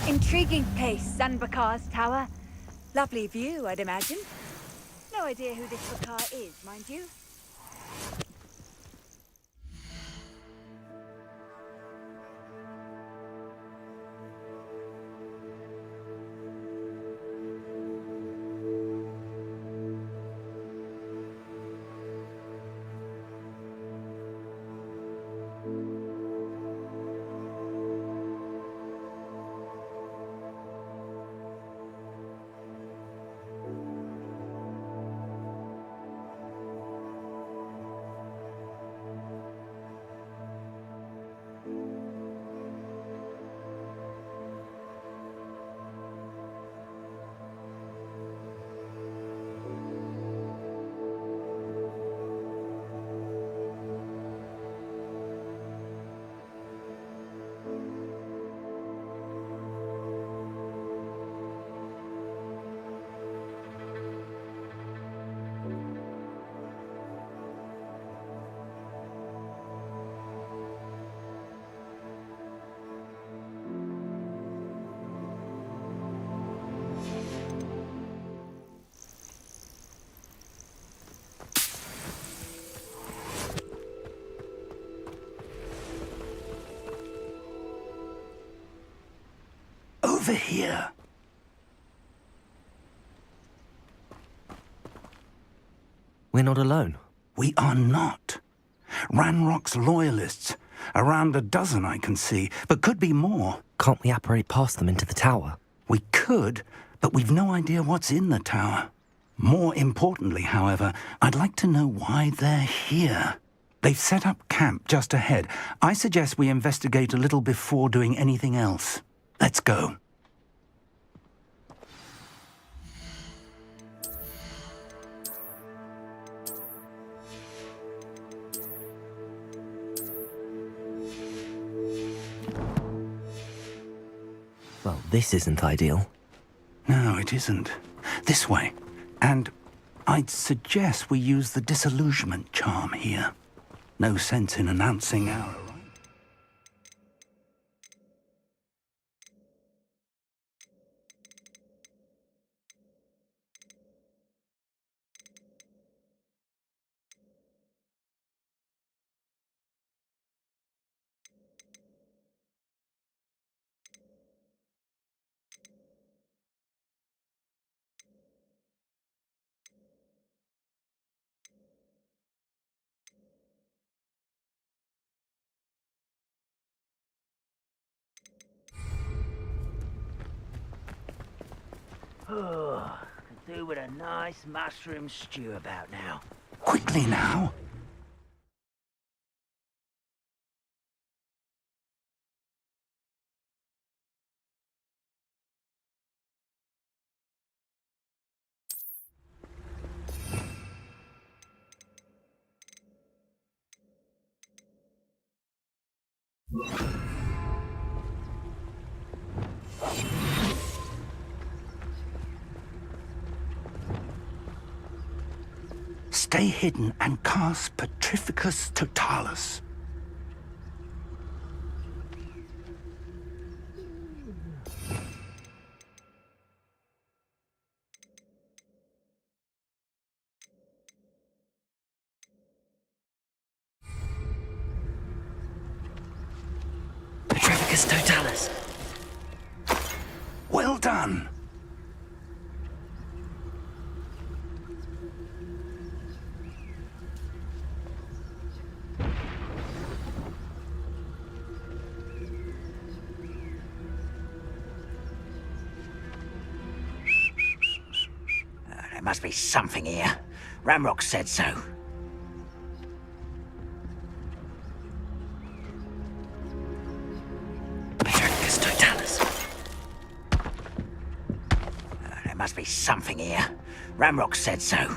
[SPEAKER 4] Intriguing place, Sanbakar's tower. Lovely view, I'd imagine. No idea who this Bakar is, mind you.
[SPEAKER 11] Over here.
[SPEAKER 2] We're not alone.
[SPEAKER 11] We are not. Ranrock's loyalists. Around a dozen I can see, but could be more.
[SPEAKER 2] Can't we apparate past them into the tower?
[SPEAKER 11] We could, but we've no idea what's in the tower. More importantly, however, I'd like to know why they're here. They've set up camp just ahead. I suggest we investigate a little before doing anything else. Let's go.
[SPEAKER 2] Well, this isn't ideal.
[SPEAKER 11] No, it isn't. This way. And I'd suggest we use the disillusionment charm here. No sense in announcing our arrival.
[SPEAKER 5] Oh, could do with a nice mushroom stew about now.
[SPEAKER 11] Quickly now. Stay hidden and cast Petrificus Totalis.
[SPEAKER 2] Petrificus Totalis.
[SPEAKER 11] Well done.
[SPEAKER 5] There must be something here. Ramrock said so.
[SPEAKER 2] Petrificus Totalis.
[SPEAKER 5] There must be something here. Ramrock said so.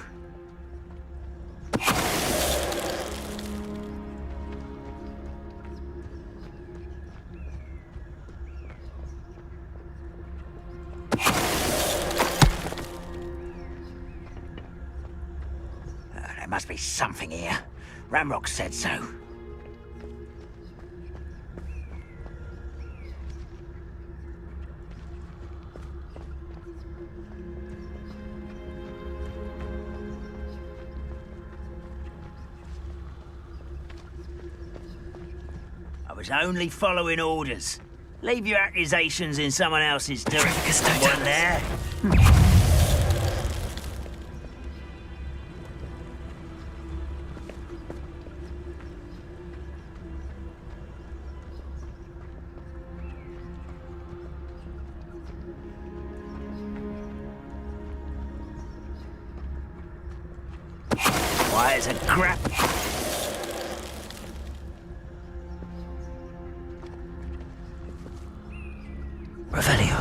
[SPEAKER 5] There must be something here. Ramrock said so. I was only following orders. Leave your accusations in someone else's direction. One there. Why is a crap?
[SPEAKER 2] Revelio.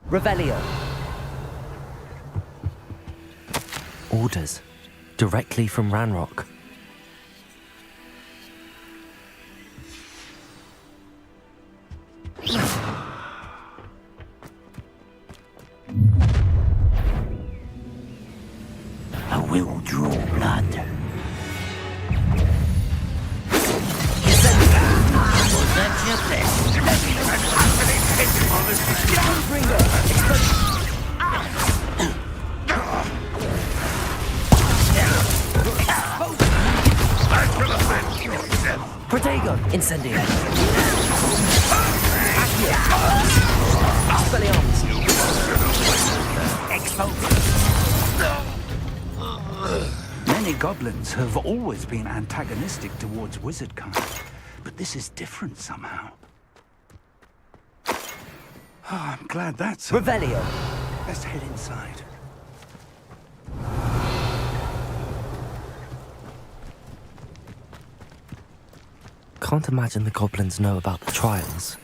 [SPEAKER 2] Revelio. Orders. Directly from Ranrock.
[SPEAKER 5] I will draw blood. That's your best.
[SPEAKER 2] Protego. Incendio. Expelliarmus.
[SPEAKER 11] Many goblins have always been antagonistic towards wizard kind, but this is different somehow. Oh, I'm glad that's over.
[SPEAKER 2] Revelio.
[SPEAKER 11] Let's head inside.
[SPEAKER 2] Can't imagine the goblins know about the trials.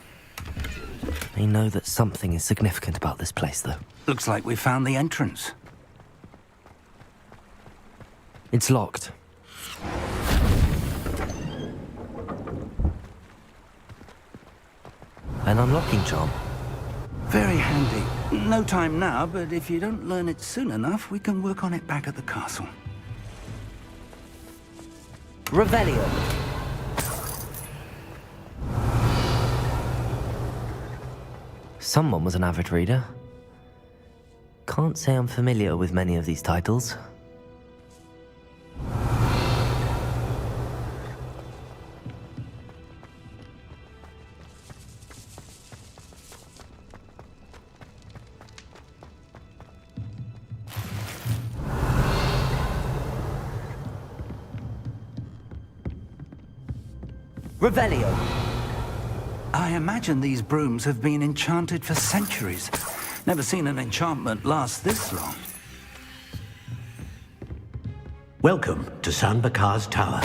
[SPEAKER 2] They know that something is significant about this place, though.
[SPEAKER 11] Looks like we found the entrance.
[SPEAKER 2] It's locked. An unlocking charm.
[SPEAKER 11] Very handy. No time now, but if you don't learn it soon enough, we can work on it back at the castle.
[SPEAKER 2] Revelio. Someone was an avid reader. Can't say I'm familiar with many of these titles. Revelio.
[SPEAKER 11] I imagine these brooms have been enchanted for centuries. Never seen an enchantment last this long.
[SPEAKER 12] Welcome to Sanbakar's Tower.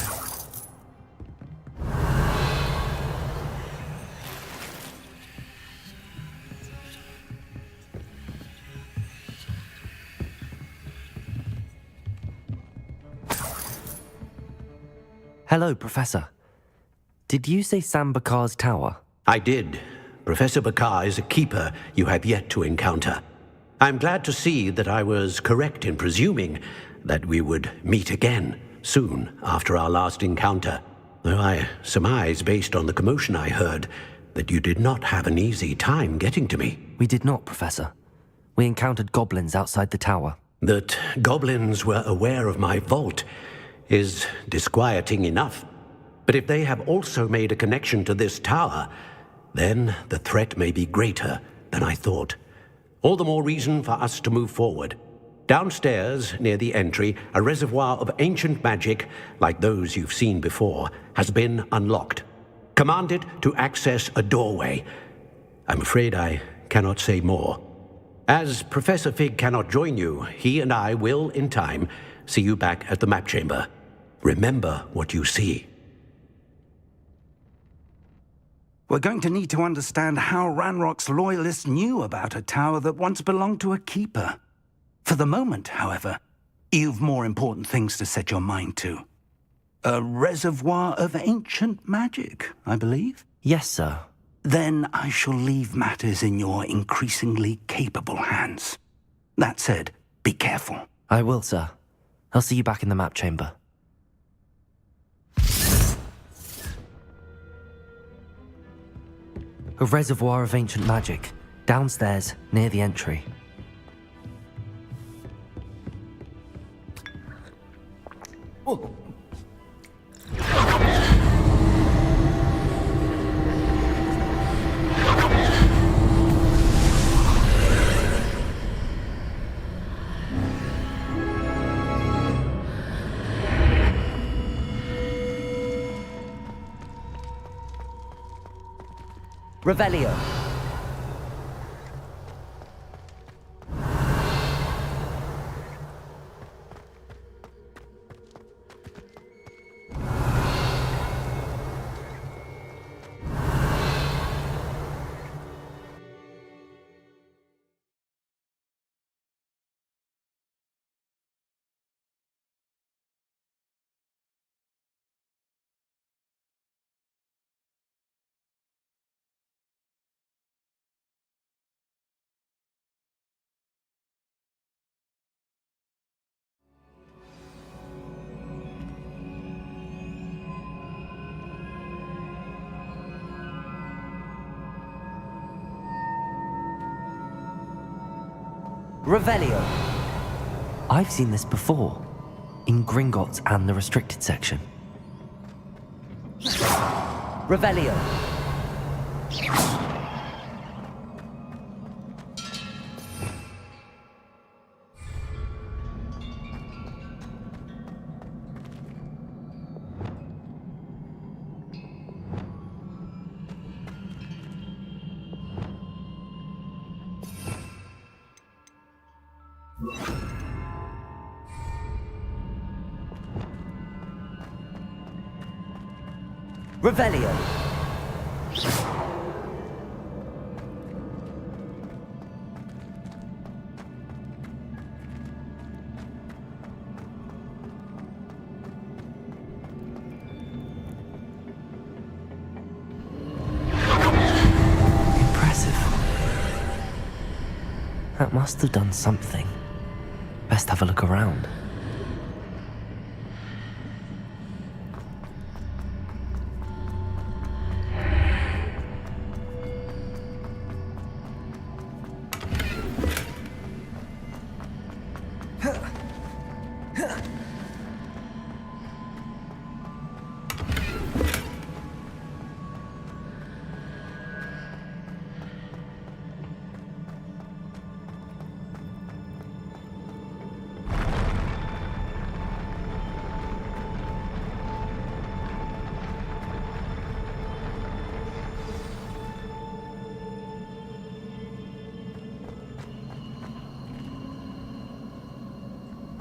[SPEAKER 2] Hello, Professor. Did you say Sambakar's Tower?
[SPEAKER 12] I did. Professor Bakar is a keeper you have yet to encounter. I'm glad to see that I was correct in presuming that we would meet again soon after our last encounter, though I surmise, based on the commotion I heard, that you did not have an easy time getting to me.
[SPEAKER 2] We did not, Professor. We encountered goblins outside the tower.
[SPEAKER 12] That goblins were aware of my vault is disquieting enough. But if they have also made a connection to this tower, then the threat may be greater than I thought. All the more reason for us to move forward. Downstairs, near the entry, a reservoir of ancient magic, like those you've seen before, has been unlocked. Command it to access a doorway. I'm afraid I cannot say more. As Professor Fig cannot join you, he and I will, in time, see you back at the map chamber. Remember what you see.
[SPEAKER 11] We're going to need to understand how Ranrock's loyalists knew about a tower that once belonged to a keeper. For the moment, however, you've more important things to set your mind to. A reservoir of ancient magic, I believe?
[SPEAKER 2] Yes, sir.
[SPEAKER 11] Then I shall leave matters in your increasingly capable hands. That said, be careful.
[SPEAKER 2] I will, sir. I'll see you back in the map chamber. A reservoir of ancient magic, downstairs, near the entry. Oh. Revelio. Revelio. I've seen this before, in Gringotts and the restricted section. Revelio. Revelio. Impressive. That must have done something. Best have a look around.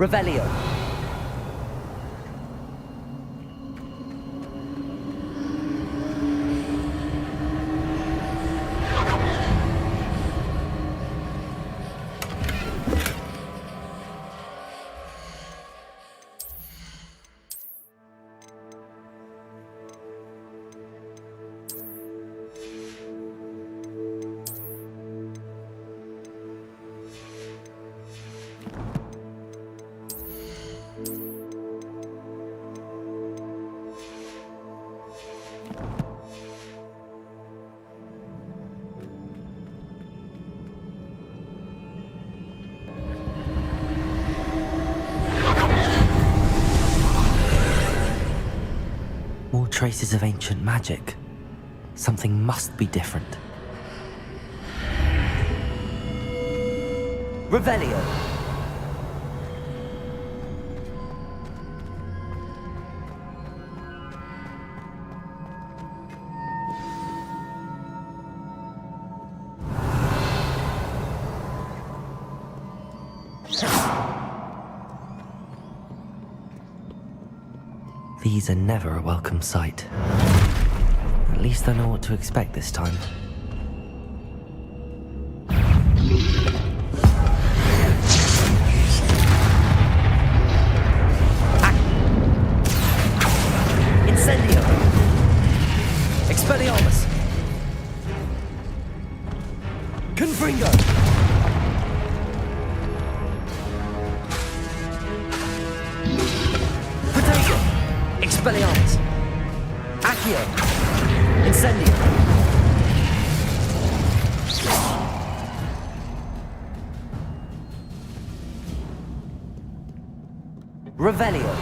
[SPEAKER 2] Revelio. traces of ancient magic. Something must be different. Revelio! These are never a welcome sight. At least I know what to expect this time. Incendio! Expelliarmus! Confringo! Protego! Expelliarmus! Accio! Incendio! Revelio!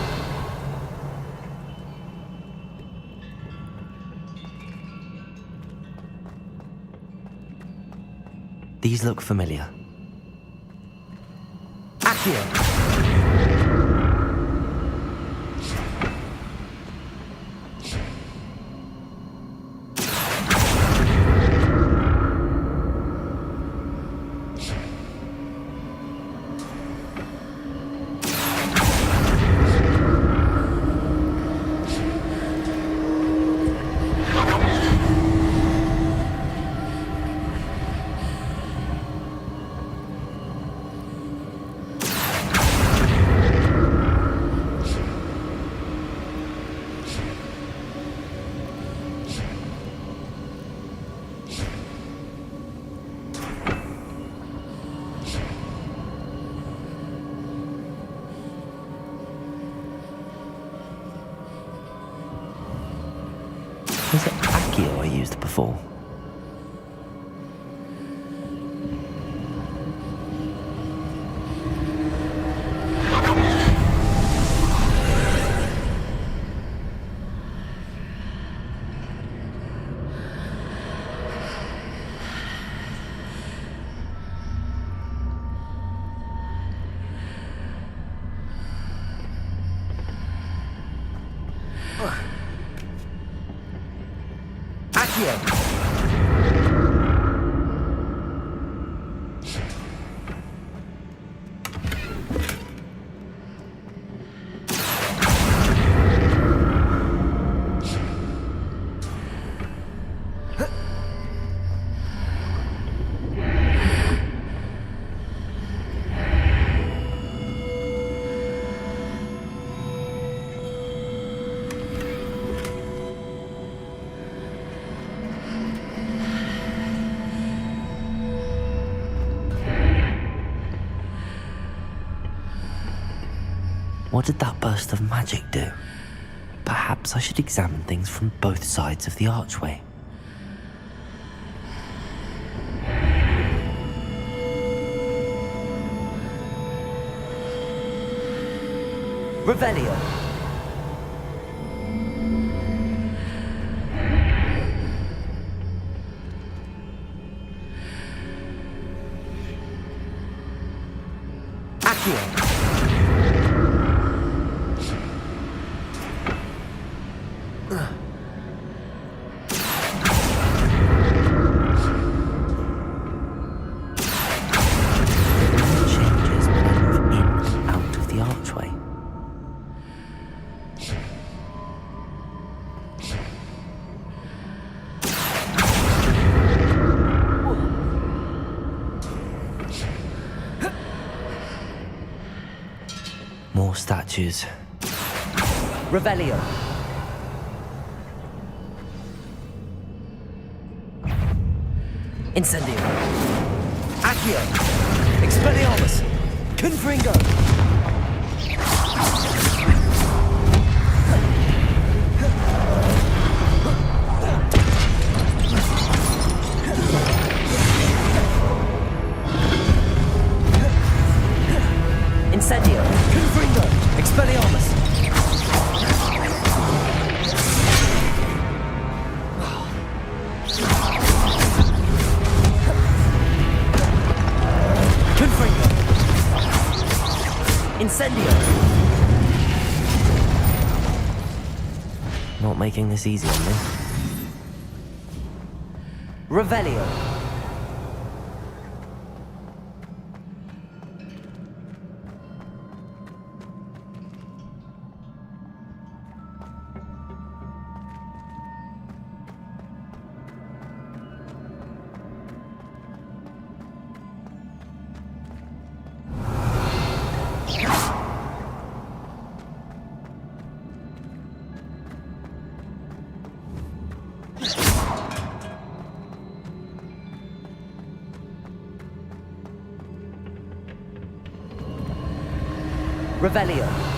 [SPEAKER 2] These look familiar. Accio! Was it Accio I used before? What did that burst of magic do? Perhaps I should examine things from both sides of the archway. Revelio! Accio! More statues. Revelio! Incendio! Accio! Expelliarmus! Confringo! Incendio! Confringo! Expelliarmus! making this easy on me. Revelio. Revelio.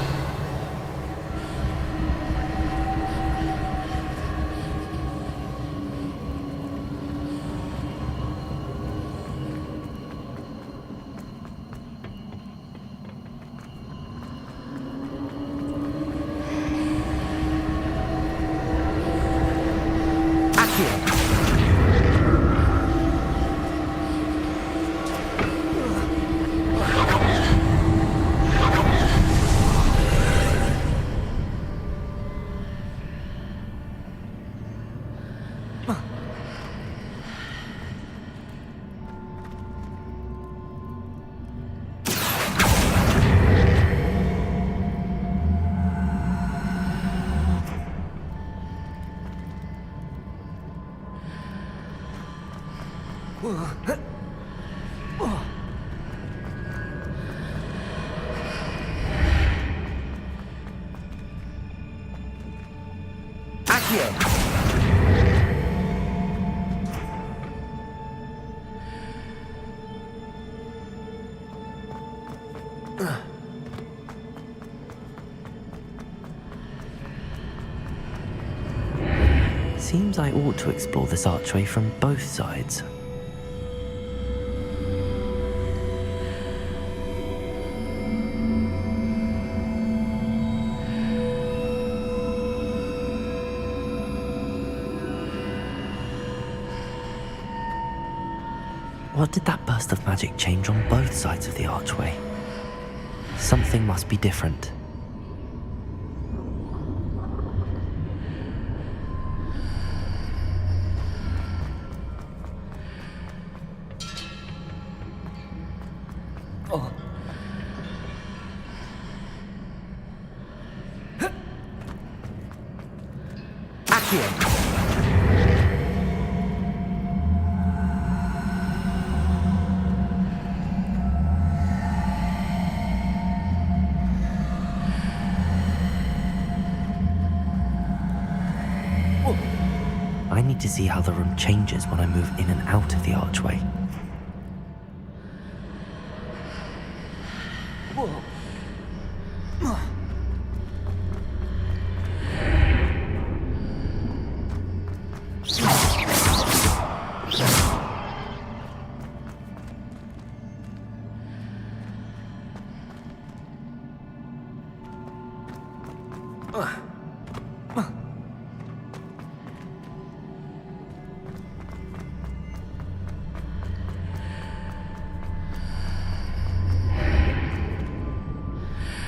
[SPEAKER 2] Seems I ought to explore this archway from both sides. What did that burst of magic change on both sides of the archway? Something must be different. Oh. Accio. I need to see how the room changes when I move in and out of the archway.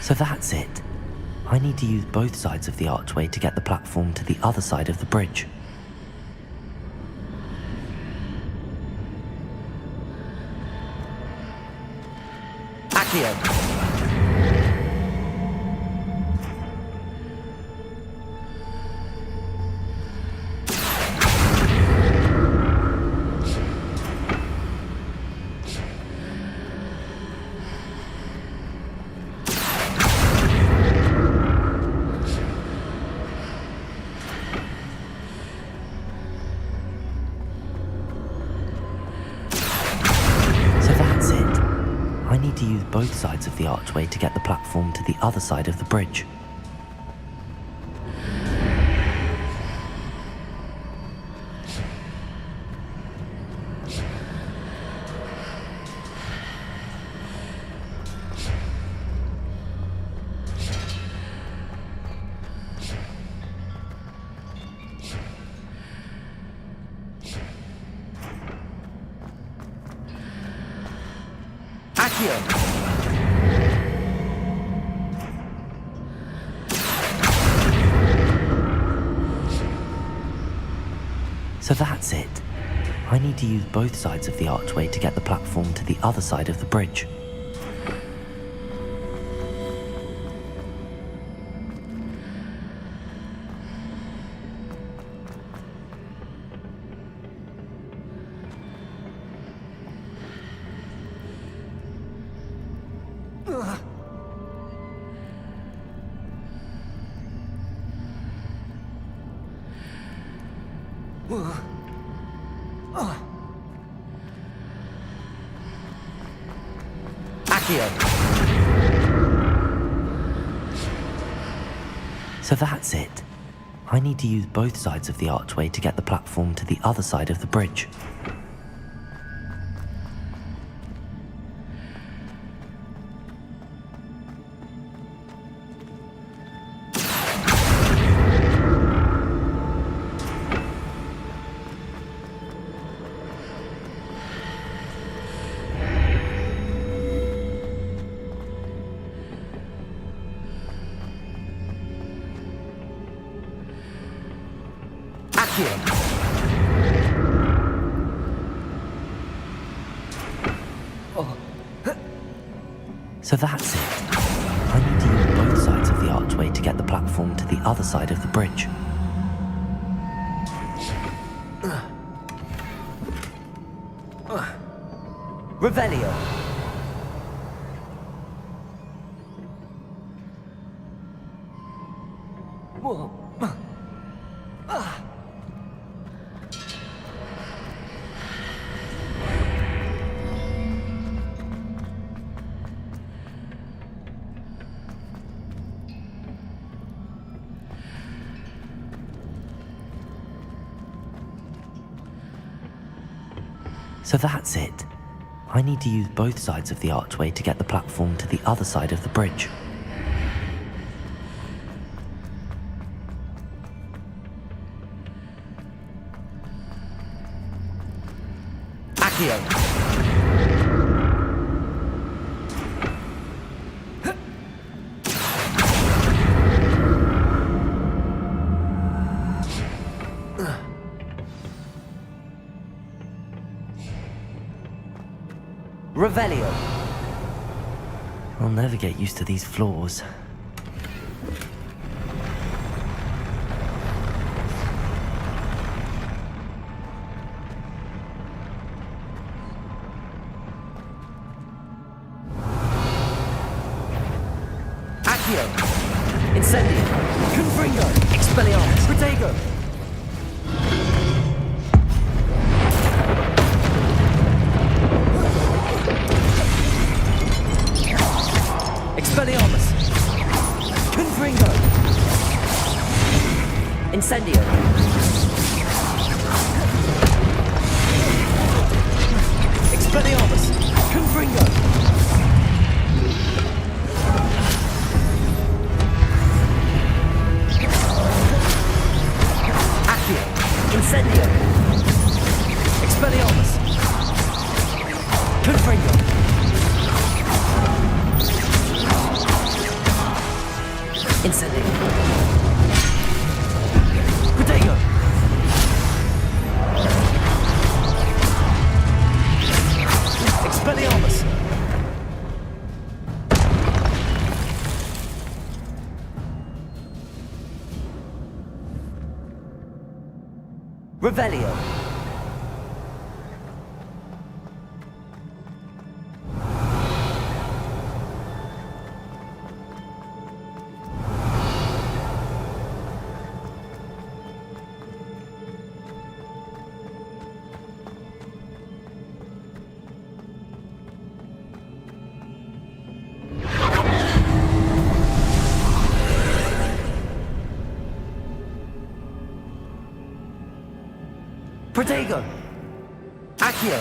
[SPEAKER 2] So that's it. I need to use both sides of the archway to get the platform to the other side of the bridge. Accio. To use both sides of the archway to get the platform to the other side of the bridge. So that's it. I need to use both sides of the archway to get the platform to the other side of the bridge. So that's it. I need to use both sides of the archway to get the platform to the other side of the bridge. So that's it. I need to use both sides of the archway to get the platform to the other side of the bridge. Revelio. So that's it. I need to use both sides of the archway to get the platform to the other side of the bridge. Accio. Revelio. I'll never get used to these floors. Accio. Incendio. Confringo. Expelliarmus. Protego. Expelliarmus! Confringo! Incendio! Expelliarmus! Confringo! Accio! Incendio! Expelliarmus! Confringo! Incendio. Protego. Expelliarmus. Revelio. Protego! Accio!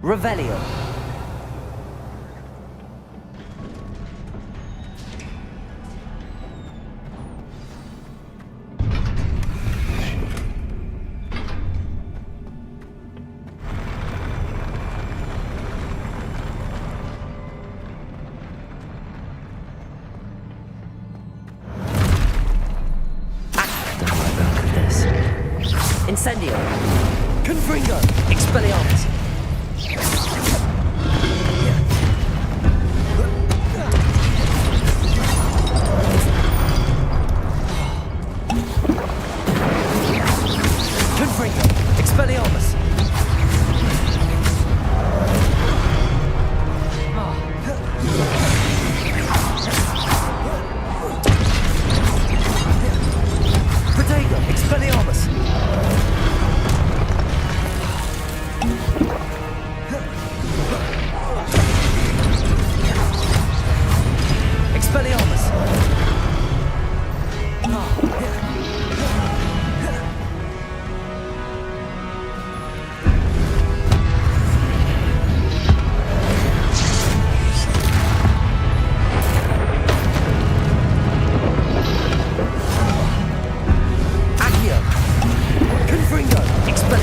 [SPEAKER 2] Revelio. Incendio. Confringo. Expelliarmus. Confringo. Expelliarmus. Protego. Expelliarmus. Expelliarmus. Accio. Confringo. Expel.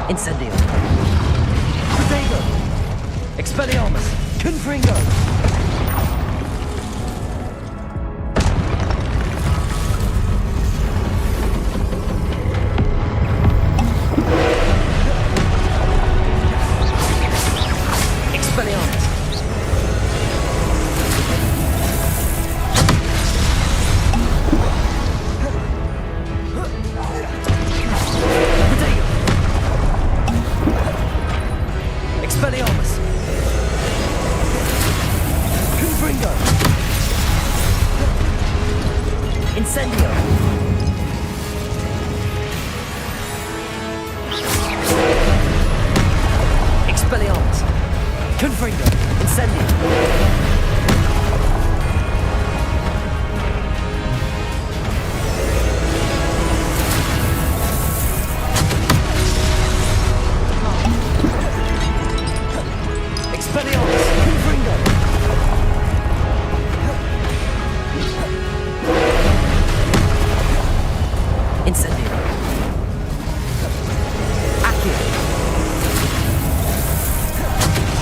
[SPEAKER 2] Incendio. Protego. Expelliarmus. Confringo. Expelliarmus. Protego. Expelliarmus. Confringo. Incendio. Expelliarmus. Confringo. Incendio. Expelliarmus. Confringo. Incendio. Accio.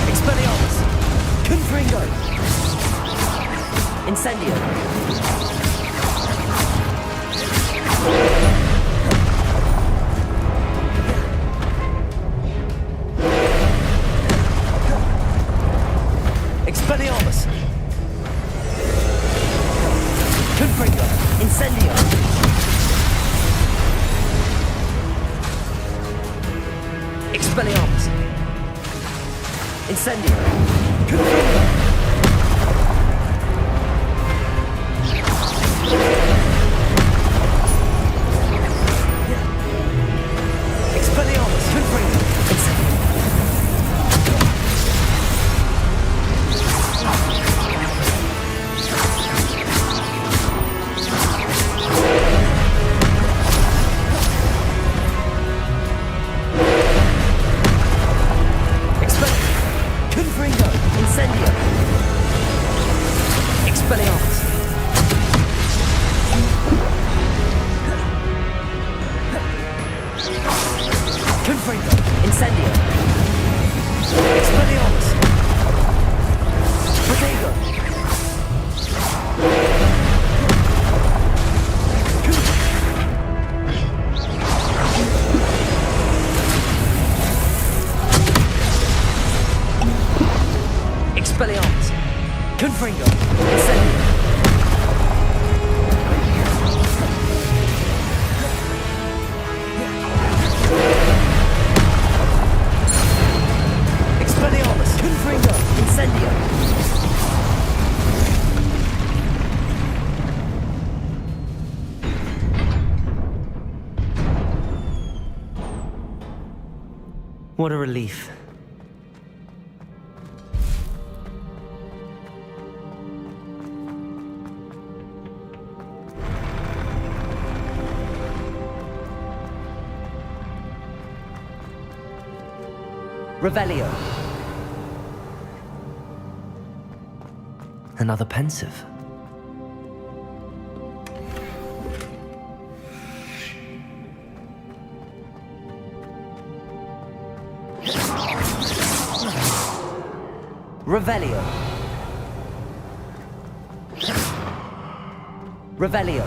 [SPEAKER 2] Expelliarmus. Confringo. Incendio. Expelliarmus. Confringo. Incendio. Expelliarmus. Incendio. Confringo. Expelliarmus. Confringo. Incendio. Confringo. Incendio. Expelliarmus. Confringo. Incendio. Expelliarmus. Protego. Expelliarmus. Confringo. Incendio. Expelliarmus. Confringo. Incendio. What a relief. Revelio. Another pensive. Revelio. Revelio.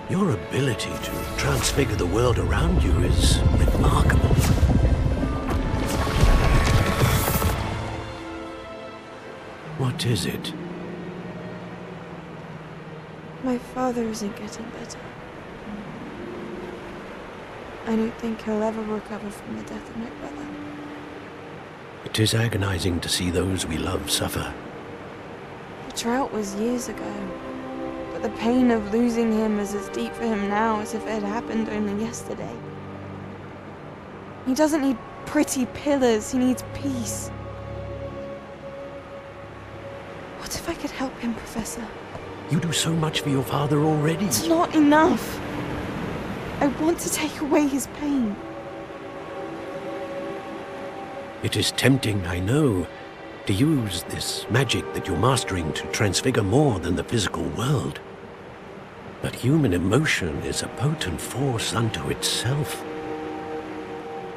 [SPEAKER 12] Your ability to transfigure the world around you is remarkable. What is it?
[SPEAKER 14] My father isn't getting better. I don't think he'll ever recover from the death of my brother.
[SPEAKER 12] It is agonizing to see those we love suffer.
[SPEAKER 14] The drought was years ago, but the pain of losing him is as deep for him now as if it had happened only yesterday. He doesn't need pretty pillars, he needs peace. What if I could help him, Professor?
[SPEAKER 12] You do so much for your father already.
[SPEAKER 14] It's not enough. I want to take away his pain.
[SPEAKER 12] It is tempting, I know, to use this magic that you're mastering to transfigure more than the physical world. But human emotion is a potent force unto itself.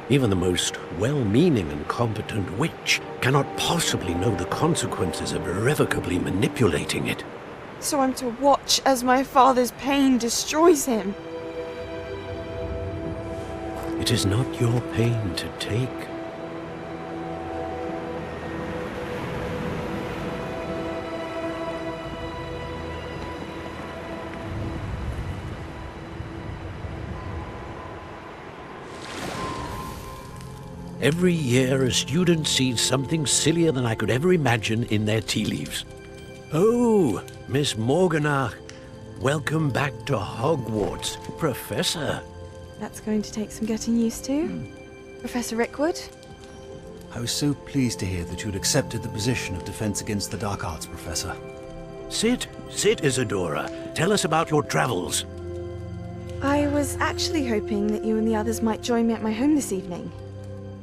[SPEAKER 12] Even the most well-meaning and competent witch cannot possibly know the consequences of irrevocably manipulating it.
[SPEAKER 14] So I'm to watch as my father's pain destroys him.
[SPEAKER 12] It is not your pain to take. Every year, a student sees something sillier than I could ever imagine in their tea leaves. Oh, Miss Morganach, welcome back to Hogwarts, Professor.
[SPEAKER 14] That's going to take some getting used to. Professor Rickwood?
[SPEAKER 15] I was so pleased to hear that you'd accepted the position of Defense Against the Dark Arts, Professor.
[SPEAKER 12] Sit, Isadora. Tell us about your travels.
[SPEAKER 14] I was actually hoping that you and the others might join me at my home this evening.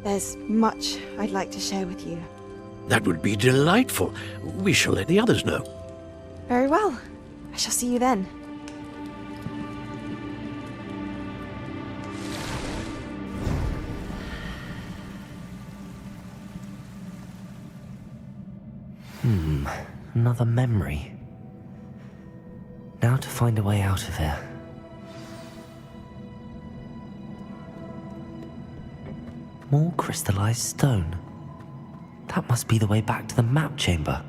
[SPEAKER 14] There's much I'd like to share with you.
[SPEAKER 12] That would be delightful. We shall let the others know.
[SPEAKER 14] Very well. I shall see you then.
[SPEAKER 2] Another memory. Now to find a way out of here. More crystallized stone. That must be the way back to the map chamber.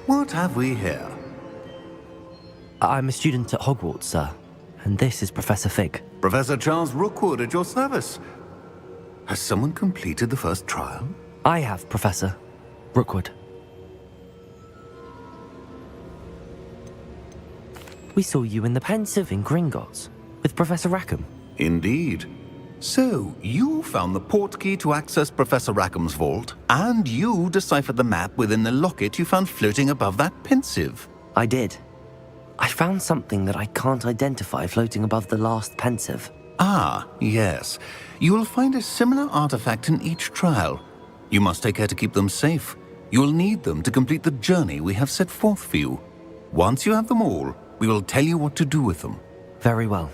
[SPEAKER 7] What have we here?
[SPEAKER 2] I'm a student at Hogwarts, sir, and this is Professor Fig.
[SPEAKER 7] Professor Charles Rookwood at your service. Has someone completed the first trial?
[SPEAKER 2] I have, Professor Rookwood. We saw you in the Pensive in Gringotts with Professor Rackham.
[SPEAKER 7] Indeed. So, you found the portkey to access Professor Rackham's vault, and you deciphered the map within the locket you found floating above that Pensive.
[SPEAKER 2] I did. I found something that I can't identify floating above the last pensive.
[SPEAKER 7] Ah, yes. You will find a similar artifact in each trial. You must take care to keep them safe. You will need them to complete the journey we have set forth for you. Once you have them all, we will tell you what to do with them.
[SPEAKER 2] Very well.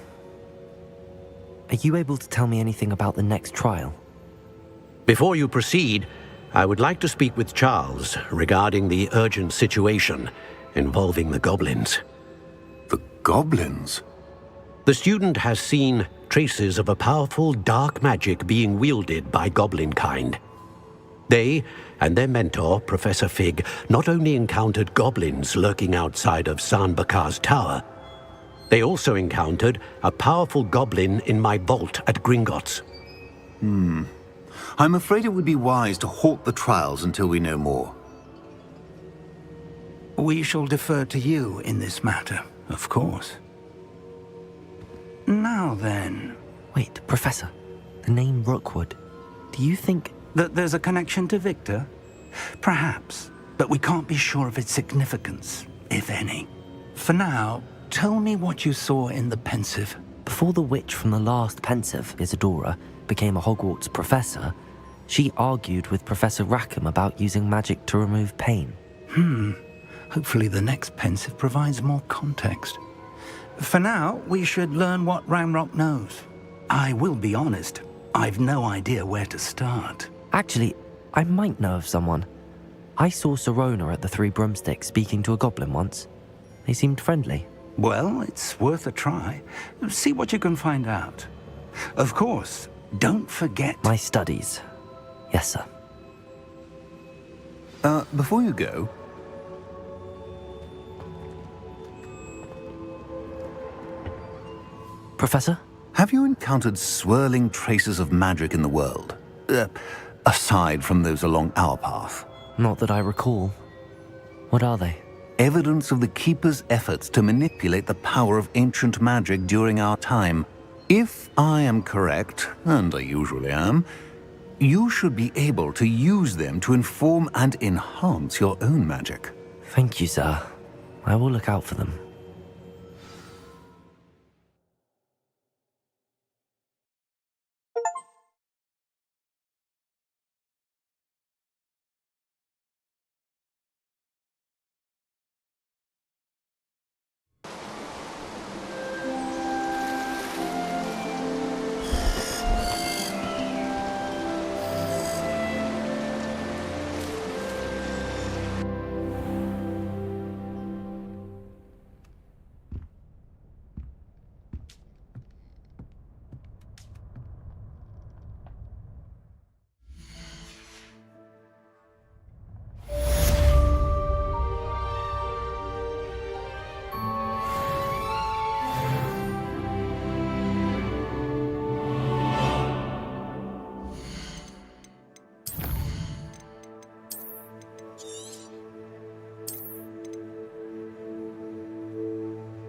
[SPEAKER 2] Are you able to tell me anything about the next trial?
[SPEAKER 12] Before you proceed, I would like to speak with Charles regarding the urgent situation involving the goblins.
[SPEAKER 7] The goblins?
[SPEAKER 12] The student has seen traces of a powerful dark magic being wielded by goblin kind. They and their mentor, Professor Fig, not only encountered goblins lurking outside of San Bakar's tower, they also encountered a powerful goblin in my vault at Gringotts.
[SPEAKER 7] I'm afraid it would be wise to halt the trials until we know more.
[SPEAKER 11] We shall defer to you in this matter, of course. Now then...
[SPEAKER 2] Wait, Professor. The name Rookwood. Do you think...
[SPEAKER 11] that there's a connection to Victor? Perhaps, but we can't be sure of its significance, if any. For now, tell me what you saw in the pensive.
[SPEAKER 2] Before the witch from the last pensive, Isadora, became a Hogwarts professor, she argued with Professor Rackham about using magic to remove pain.
[SPEAKER 11] Hopefully the next pensive provides more context. For now, we should learn what Ranrock knows. I will be honest, I've no idea where to start.
[SPEAKER 2] Actually, I might know of someone. I saw Serona at the Three Broomsticks speaking to a goblin once. They seemed friendly.
[SPEAKER 11] Well, it's worth a try. See what you can find out. Of course, don't forget...
[SPEAKER 2] My studies. Yes, sir.
[SPEAKER 7] Before you go...
[SPEAKER 2] Professor?
[SPEAKER 7] Have you encountered swirling traces of magic in the world? Aside from those along our path?
[SPEAKER 2] Not that I recall. What are they?
[SPEAKER 7] Evidence of the Keeper's efforts to manipulate the power of ancient magic during our time. If I am correct, and I usually am, you should be able to use them to inform and enhance your own magic.
[SPEAKER 2] Thank you, sir. I will look out for them.